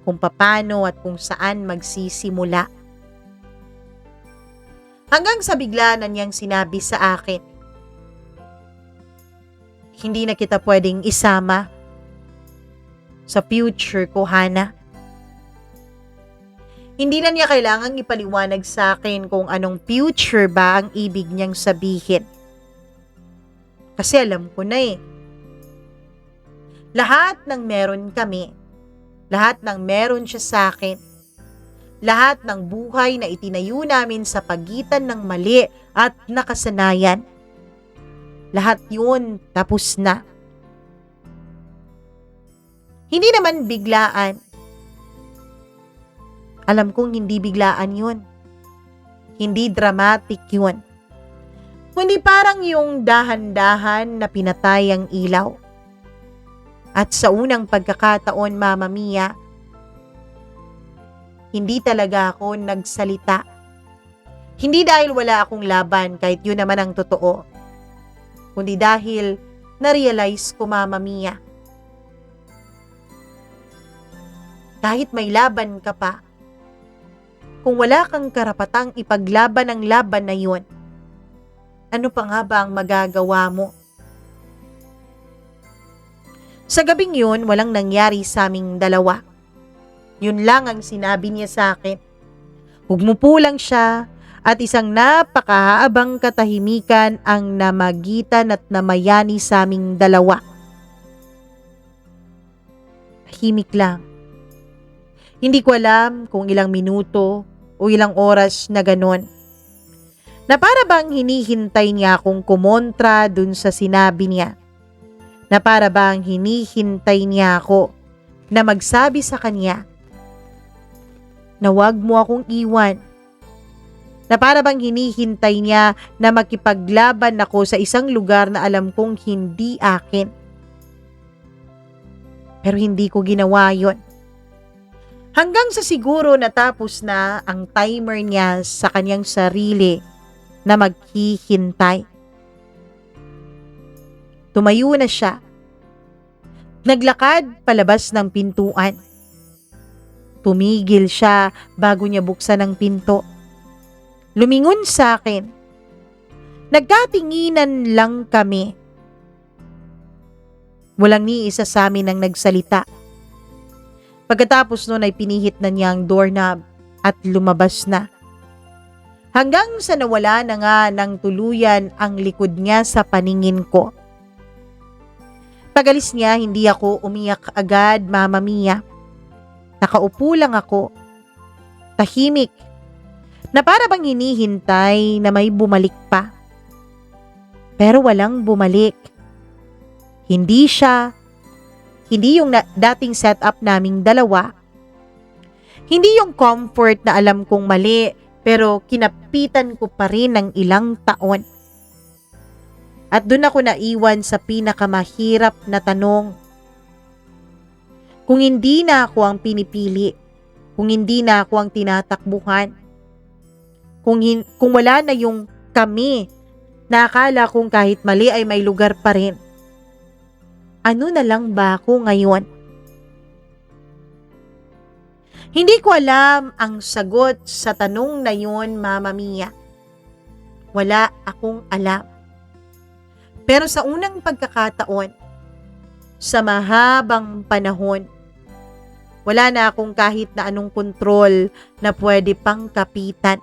kung paano at kung saan magsisimula. Hanggang sa bigla na niyang sinabi sa akin, hindi na kita pwedeng isama sa future ko, Hana. Hindi na niya kailangang ipaliwanag sa akin kung anong future ba ang ibig niyang sabihin. Kasi alam ko na eh. Lahat ng meron kami, lahat ng meron siya sa akin, lahat ng buhay na itinayo namin sa pagitan ng mali at nakasanayan, lahat yun tapos na. Hindi naman biglaan. Alam kong hindi biglaan yun. Hindi dramatic yun. Kundi parang yung dahan-dahan na pinatay ang ilaw. At sa unang pagkakataon, Mama Mia, hindi talaga ako nagsalita. Hindi dahil wala akong laban, kahit yun naman ang totoo. Kundi dahil na-realize ko, Mama Mia, kahit may laban ka pa, kung wala kang karapatang ipaglaban ang laban na yun, ano pa nga ba ang magagawa mo? Sa gabing yun, walang nangyari sa aming dalawa. Yun lang ang sinabi niya sa akin. Hugmupo lang siya at isang napakahabang katahimikan ang namagitan at namayani sa aming dalawa. Tahimik lang. Hindi ko alam kung ilang minuto o ilang oras na ganon. Na para bang hinihintay niya akong kumontra dun sa sinabi niya. Na para bang hinihintay niya ako na magsabi sa kanya na wag mo akong iwan. Na para bang hinihintay niya na makipaglaban ako sa isang lugar na alam kong hindi akin. Pero hindi ko ginawa yon. Hanggang sa siguro natapos na ang timer niya sa kanyang sarili na maghihintay. Tumayo na siya. Naglakad palabas ng pintuan. Tumigil siya bago niya buksan ang pinto. Lumingon sa akin. Nagkatinginan lang kami. Walang ni isa sa amin ang nagsalita. Pagkatapos nun ay pinihit na niya ang doorknob at lumabas na. Hanggang sa nawala na nga ng tuluyan ang likod niya sa paningin ko. Pagalis niya, hindi ako umiyak agad, Mama Mia. Nakaupo lang ako. Tahimik. Na para bang hinihintay na may bumalik pa. Pero walang bumalik. Hindi siya. Hindi yung dating setup naming dalawa. Hindi yung comfort na alam kong mali, pero kinapitan ko pa rin ng ilang taon. At doon ako naiwan sa pinakamahirap na tanong. Kung hindi na ako ang pinipili, kung hindi na ako ang tinatakbuhan, kung wala na yung kami na akala kong kahit mali ay may lugar pa rin, ano na lang ba ako ngayon? Hindi ko alam ang sagot sa tanong na yun, Mama Mia. Wala akong alam. Pero sa unang pagkakataon, sa mahabang panahon, wala na akong kahit na anong kontrol na pwede pang kapitan.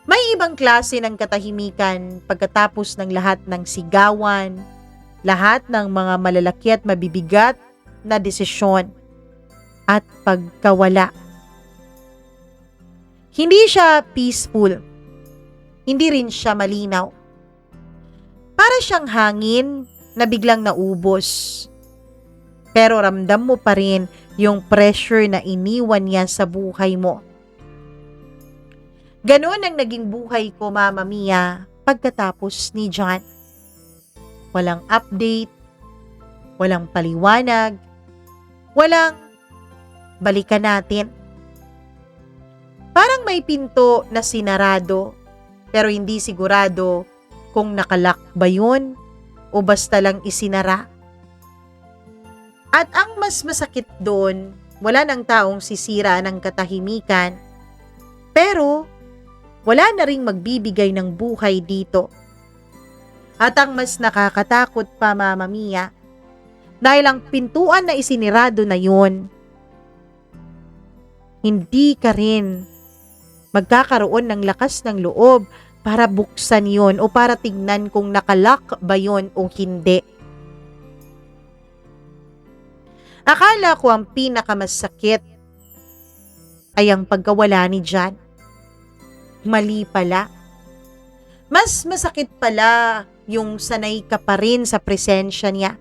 May ibang klase ng katahimikan pagkatapos ng lahat ng sigawan, lahat ng mga malalaki at mabibigat na desisyon at pagkawala. Hindi siya peaceful. Hindi rin siya malinaw. Para siyang hangin na biglang naubos. Pero ramdam mo pa rin yung pressure na iniwan niya sa buhay mo. Ganon ang naging buhay ko, Mama Mia, pagkatapos ni John. Walang update, walang paliwanag, walang balikan natin. Parang may pinto na sinarado, pero hindi sigurado kung nakalak ba yun o basta lang isinara. At ang mas masakit doon, wala ng taong sisira ng katahimikan, pero wala na ring magbibigay ng buhay dito. At ang mas nakakatakot pa, Mama Mia, dahil ang pintuan na isinirado na yun, hindi ka rin magkakaroon ng lakas ng loob para buksan yun o para tignan kung nakalak ba yun o hindi. Akala ko ang pinakamasakit ay ang pagkawala ni John. Mali pala. Mas masakit pala yung sanay ka pa rin sa presensya niya.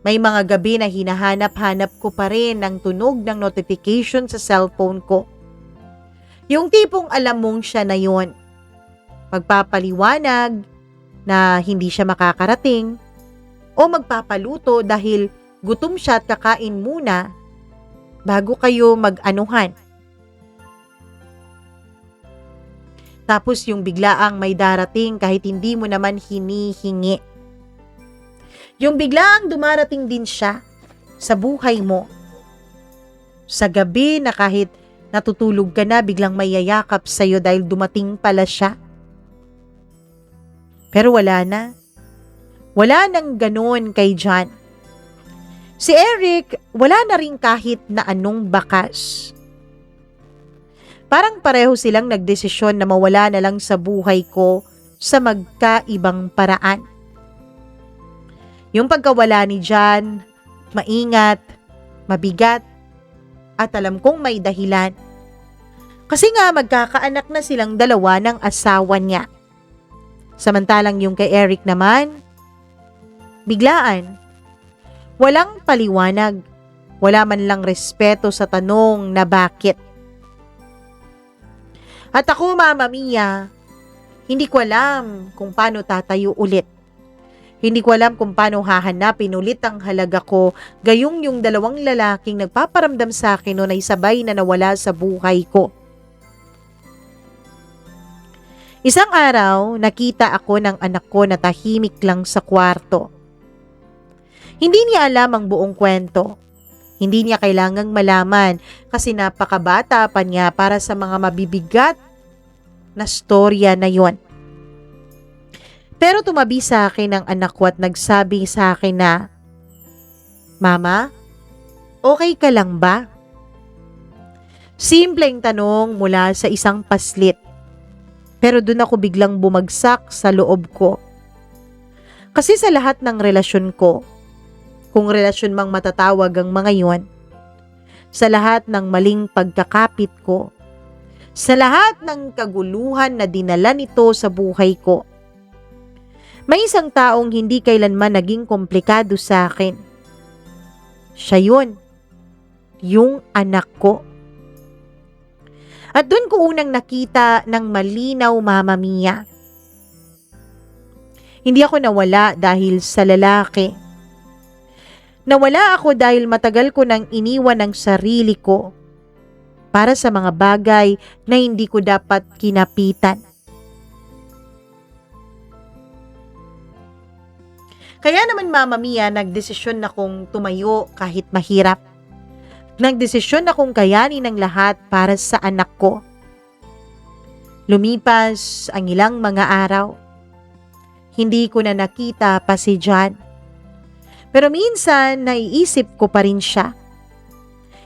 May mga gabi na hinahanap-hanap ko pa rin ang tunog ng notification sa cellphone ko. Yung tipong alam mong siya na yun. Magpapaliwanag na hindi siya makakarating o magpapaluto dahil gutom siya at kakain muna bago kayo mag-anuhan. Tapos yung biglaang may darating kahit hindi mo naman hinihingi. Yung biglaang dumarating din siya sa buhay mo. Sa gabi na kahit natutulog ka na, biglang may yayakap sa'yo dahil dumating pala siya. Pero wala na. Wala nang ganon kay John. Si Eric, wala na rin kahit na anong bakas. Parang pareho silang nagdesisyon na mawala na lang sa buhay ko sa magkaibang paraan. Yung pagkawala ni John, maingat, mabigat, at alam kong may dahilan. Kasi nga magkakaanak na silang dalawa ng asawa niya. Samantalang yung kay Eric naman, biglaan. Walang paliwanag, wala man lang respeto sa tanong na bakit. At ako, Mama Mia, hindi ko alam kung paano tatayo ulit. Hindi ko alam kung paano hahanapin ulit ang halaga ko, gayong yung dalawang lalaking nagpaparamdam sa akin noon ay sabay na nawala sa buhay ko. Isang araw, nakita ako ng anak ko na tahimik lang sa kwarto. Hindi niya alam ang buong kwento. Hindi niya kailangang malaman kasi napakabata pa niya para sa mga mabibigat na storya na yon. Pero tumabi sa akin ang anak ko at nagsabi sa akin na, "Mama, okay ka lang ba?" Simpleng tanong mula sa isang paslit. Pero doon ako biglang bumagsak sa loob ko. Kasi sa lahat ng relasyon ko, kung relasyon mang matatawag ang mga yon, sa lahat ng maling pagkakapit ko, sa lahat ng kaguluhan na dinala nito sa buhay ko, may isang taong hindi kailanman naging komplikado sa akin. Siya yun, yung anak ko. At doon ko unang nakita ng malinaw, Mama Mia. Hindi ako nawala dahil sa lalaki. Nawala ako dahil matagal ko nang iniwan ang sarili ko para sa mga bagay na hindi ko dapat kinapitan. Kaya naman, Mama Mia, nagdesisyon na kong tumayo kahit mahirap. Nagdesisyon na kong kayanin ang lahat para sa anak ko. Lumipas ang ilang mga araw. Hindi ko na nakita pa si John. Pero minsan naiisip ko pa rin siya.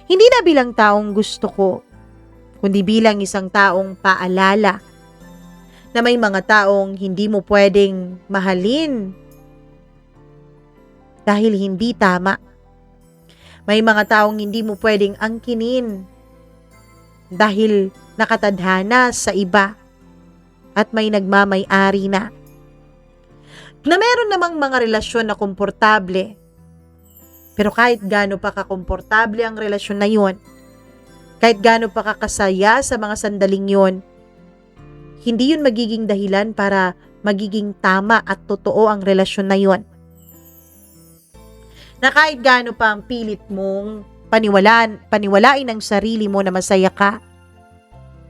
Hindi na bilang taong gusto ko, kundi bilang isang taong paalala na may mga taong hindi mo pwedeng mahalin dahil hindi tama. May mga taong hindi mo pwedeng angkinin dahil nakatadhana sa iba at may nagmamay-ari na. Na meron namang mga relasyon na komportable, pero kahit gaano pa kakomportable ang relasyon na yon, kahit gaano pa kakasaya sa mga sandaling yon, hindi yun magiging dahilan para magiging tama at totoo ang relasyon na yon. Na kahit gaano pa ang pilit mong paniwalain ang sarili mo na masaya ka,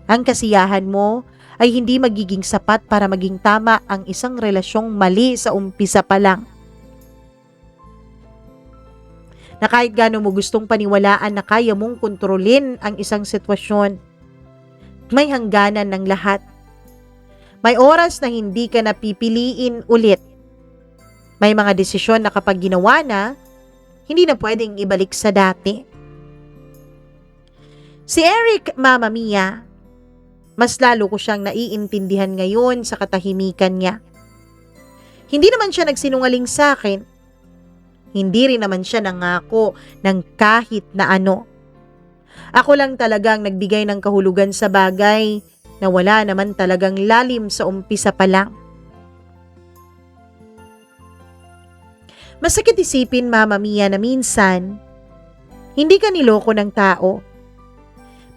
ang kasiyahan mo ay hindi magiging sapat para maging tama ang isang relasyong mali sa umpisa pa lang. Na kahit gaano mo gustong paniwalaan na kaya mong kontrolin ang isang sitwasyon, may hangganan ng lahat. May oras na hindi ka na pipiliin ulit. May mga desisyon na kapag ginawa na, hindi na pwedeng ibalik sa dati. Si Eric, Mama Mia, mas lalo ko siyang naiintindihan ngayon sa katahimikan niya. Hindi naman siya nagsinungaling sa akin. Hindi rin naman siya nangako ng kahit na ano. Ako lang talagang nagbigay ng kahulugan sa bagay na wala naman talagang lalim sa umpisa pa lang. Masakit isipin, Mama Mia, na minsan, hindi ka niloko ng tao.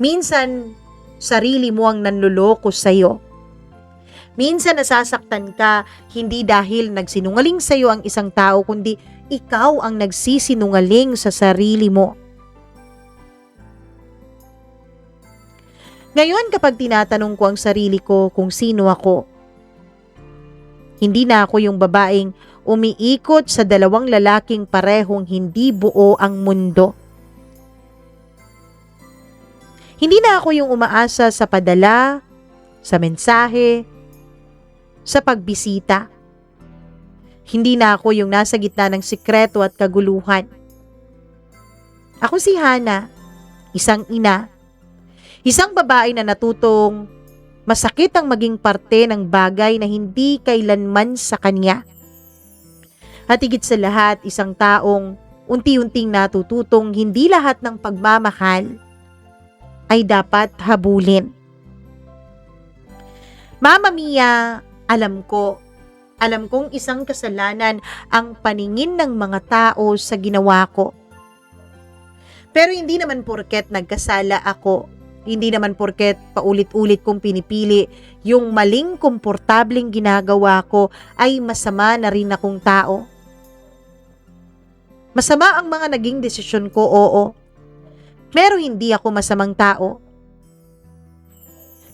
Minsan, sarili mo ang nanloloko sa'yo. Minsan nasasaktan ka, hindi dahil nagsinungaling sa'yo ang isang tao, kundi ikaw ang nagsisinungaling sa sarili mo. Ngayon, kapag tinatanong ko ang sarili ko kung sino ako, hindi na ako yung babaeng umiikot sa dalawang lalaking parehong hindi buo ang mundo. Hindi na ako yung umaasa sa padala, sa mensahe, sa pagbisita. Hindi na ako yung nasa gitna ng sikreto at kaguluhan. Ako si Hana, isang ina, isang babae na natutong masakit ang maging parte ng bagay na hindi kailanman sa kanya. At higit sa lahat, isang taong unti-unting natututong hindi lahat ng pagmamahal ay dapat habulin. Mama Mia, alam kong isang kasalanan ang paningin ng mga tao sa ginawa ko. Pero hindi naman porket nagkasala ako, hindi naman porket paulit-ulit kong pinipili yung maling komportableng ginagawa ko ay masama na rin akong tao. Masama ang mga naging desisyon ko, oo. Pero hindi ako masamang tao.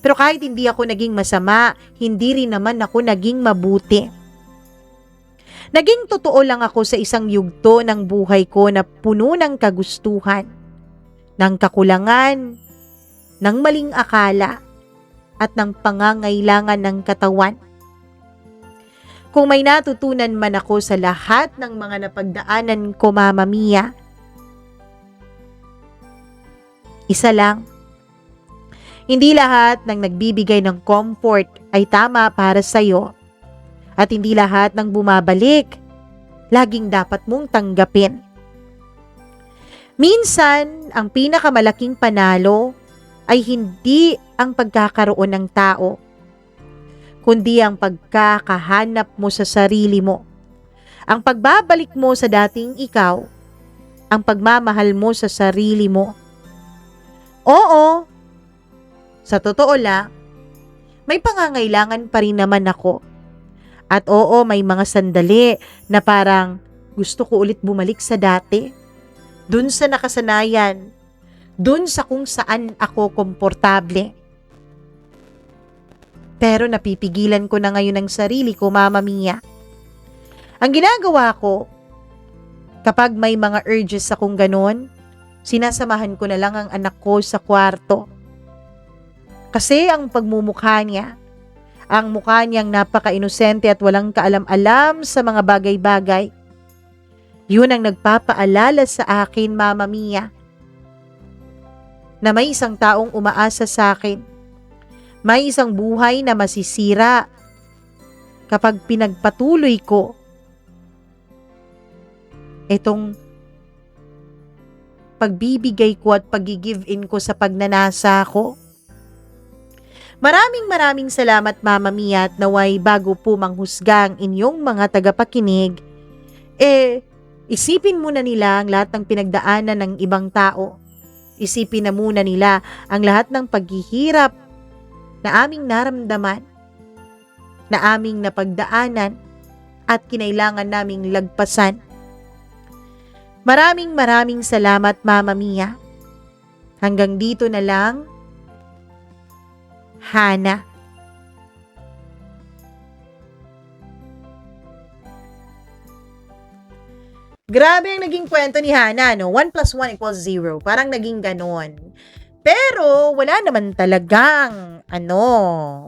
Pero kahit hindi ako naging masama, hindi rin naman ako naging mabuti. Naging totoo lang ako sa isang yugto ng buhay ko na puno ng kagustuhan, ng kakulangan, ng maling akala, at ng pangangailangan ng katawan. Kung may natutunan man ako sa lahat ng mga napagdaanan ko, Mama Mia, isa lang, hindi lahat ng nagbibigay ng comfort ay tama para sa'yo. At hindi lahat ng bumabalik, laging dapat mong tanggapin. Minsan, ang pinakamalaking panalo ay hindi ang pagkakaroon ng tao, kundi ang pagkakahanap mo sa sarili mo. Ang pagbabalik mo sa dating ikaw, ang pagmamahal mo sa sarili mo. Oo, sa totoo lang, may pangangailangan pa rin naman ako. At oo, may mga sandali na parang gusto ko ulit bumalik sa dati. Dun sa nakasanayan, dun sa kung saan ako komportable. Pero napipigilan ko na ngayon ang sarili ko, Mama Mia. Ang ginagawa ko, kapag may mga urges akong ganon, sinasamahan ko na lang ang anak ko sa kwarto. Kasi ang pagmumukha niya, ang mukha niyang napaka-inosente at walang kaalam-alam sa mga bagay-bagay, yun ang nagpapaalala sa akin, Mama Mia, na may isang taong umaasa sa akin. May isang buhay na masisira kapag pinagpatuloy ko itong pagbibigay ko at pag-give in ko sa pagnanasa ko. Maraming salamat, Mama Mia, at naway bago po manghusga ang inyong mga tagapakinig, isipin muna nila ang lahat ng pinagdaanan ng ibang tao. Isipin na muna nila ang lahat ng paghihirap na aming naramdaman, na aming napagdaanan at kinailangan naming lagpasan. Maraming salamat, Mama Mia. Hanggang dito na lang, Hana. Grabe ang naging kwento ni Hana, no? 1 + 1 = 0. Parang naging ganon. Pero wala naman talagang,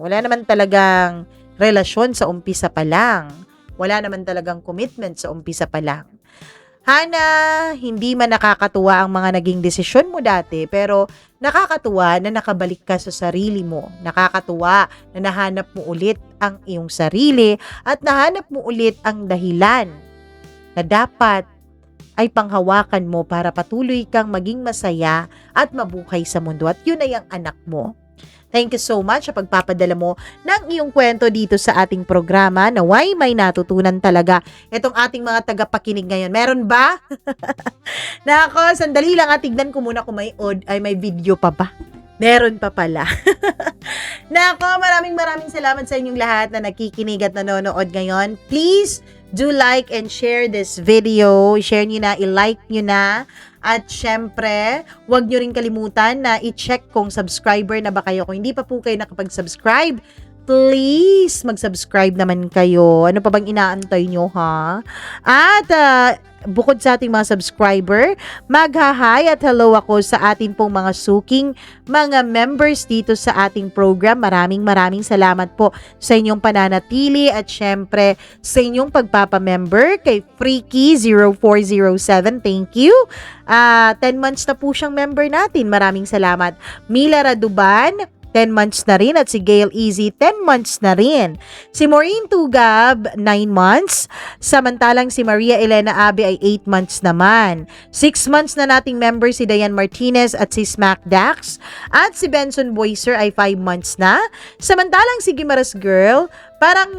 wala naman talagang relasyon sa umpisa pa lang. Wala naman talagang commitment sa umpisa pa lang. Hana, hindi man nakakatuwa ang mga naging desisyon mo dati, pero nakakatuwa na nakabalik ka sa sarili mo. Nakakatuwa na nahanap mo ulit ang iyong sarili at nahanap mo ulit ang dahilan na dapat ay panghawakan mo para patuloy kang maging masaya at mabuhay sa mundo. At yun ay ang anak mo. Thank you so much sa pagpapadala mo ng iyong kwento dito sa ating programa. Naway may natutunan talaga itong ating mga tagapakinig ngayon. Meron ba? Nako, sandali lang tignan ko muna kung may video pa ba. Meron pa pala. Nako, maraming salamat sa inyong lahat na nakikinig at nanonood ngayon. Please do like and share this video. Share nyo na, i-like nyo na. At syempre, huwag nyo rin kalimutan na i-check kung subscriber na ba kayo. Kung hindi pa po kayo nakapag-subscribe, please mag-subscribe naman kayo. Ano pa bang inaantay nyo, ha? At bukod sa ating mga subscriber, magha-hi at hello ako sa ating pong mga suking mga members dito sa ating program. Maraming salamat po sa inyong pananatili at syempre sa inyong pagpapamember kay Freaky0407. Thank you. 10 months na po siyang member natin. Maraming salamat. Mila Raduban, 10 months na rin, at si Gail Easy 10 months na rin. Si Maureen Tugab 9 months, samantalang si Maria Elena Abe ay 8 months naman. 6 months na nating member si Diane Martinez at si Smack Dax, at si Benson Boyser ay 5 months na. Samantalang si Gimaras Girl, parang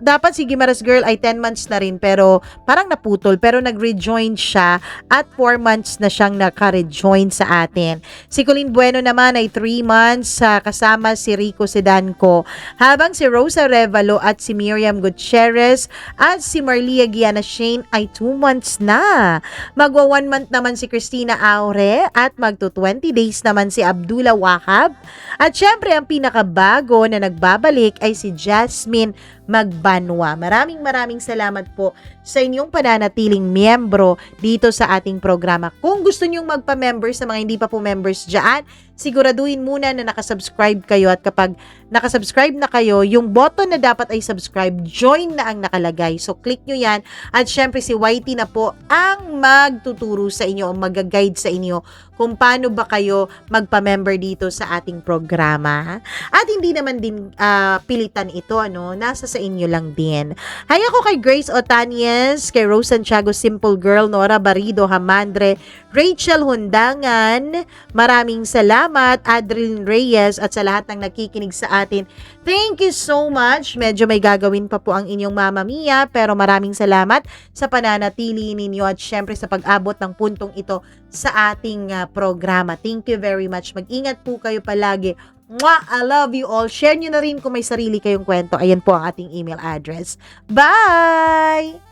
dapat si Gimaras Girl ay 10 months na rin pero parang naputol, pero nag-rejoin siya at 4 months na siyang naka-rejoin sa atin. Si Colleen Bueno naman ay 3 months kasama si Rico Sedanco, habang si Rosa Revalo at si Miriam Gutierrez at si Marlia Giana Shane ay 2 months na. Magwa 1 month naman si Christina Aure at magto 20 days naman si Abdullah Wahab. At syempre ang pinakabago na nagbabalik ay si Jasmine magbanwa. Maraming salamat po sa inyong pananatiling miyembro dito sa ating programa. Kung gusto nyong magpa-member sa mga hindi pa po members dyan, siguraduhin muna na nakasubscribe kayo at kapag nakasubscribe na kayo, yung button na dapat ay subscribe, join na ang nakalagay. So, click nyo yan at syempre si Whitey na po ang magtuturo sa inyo o mag-guide sa inyo kung paano ba kayo magpa-member dito sa ating programa. At hindi naman din pilitan ito, nasa sa inyo lang din. Hay ako kay Grace Otaniez, kay Rose Santiago, Simple Girl, Nora Barido, Hamandre, Rachel Hundangan, maraming salamat, Adrian Reyes, at sa lahat ng nakikinig sa atin. Thank you so much. Medyo may gagawin pa po ang inyong Mama Mia, pero maraming salamat sa pananatili ninyo at syempre sa pag-abot ng puntong ito sa ating programa. Thank you very much. Mag-ingat po kayo palagi. Mwah! I love you all. Share nyo na rin kung may sarili kayong kwento. Ayan po ang ating email address. Bye!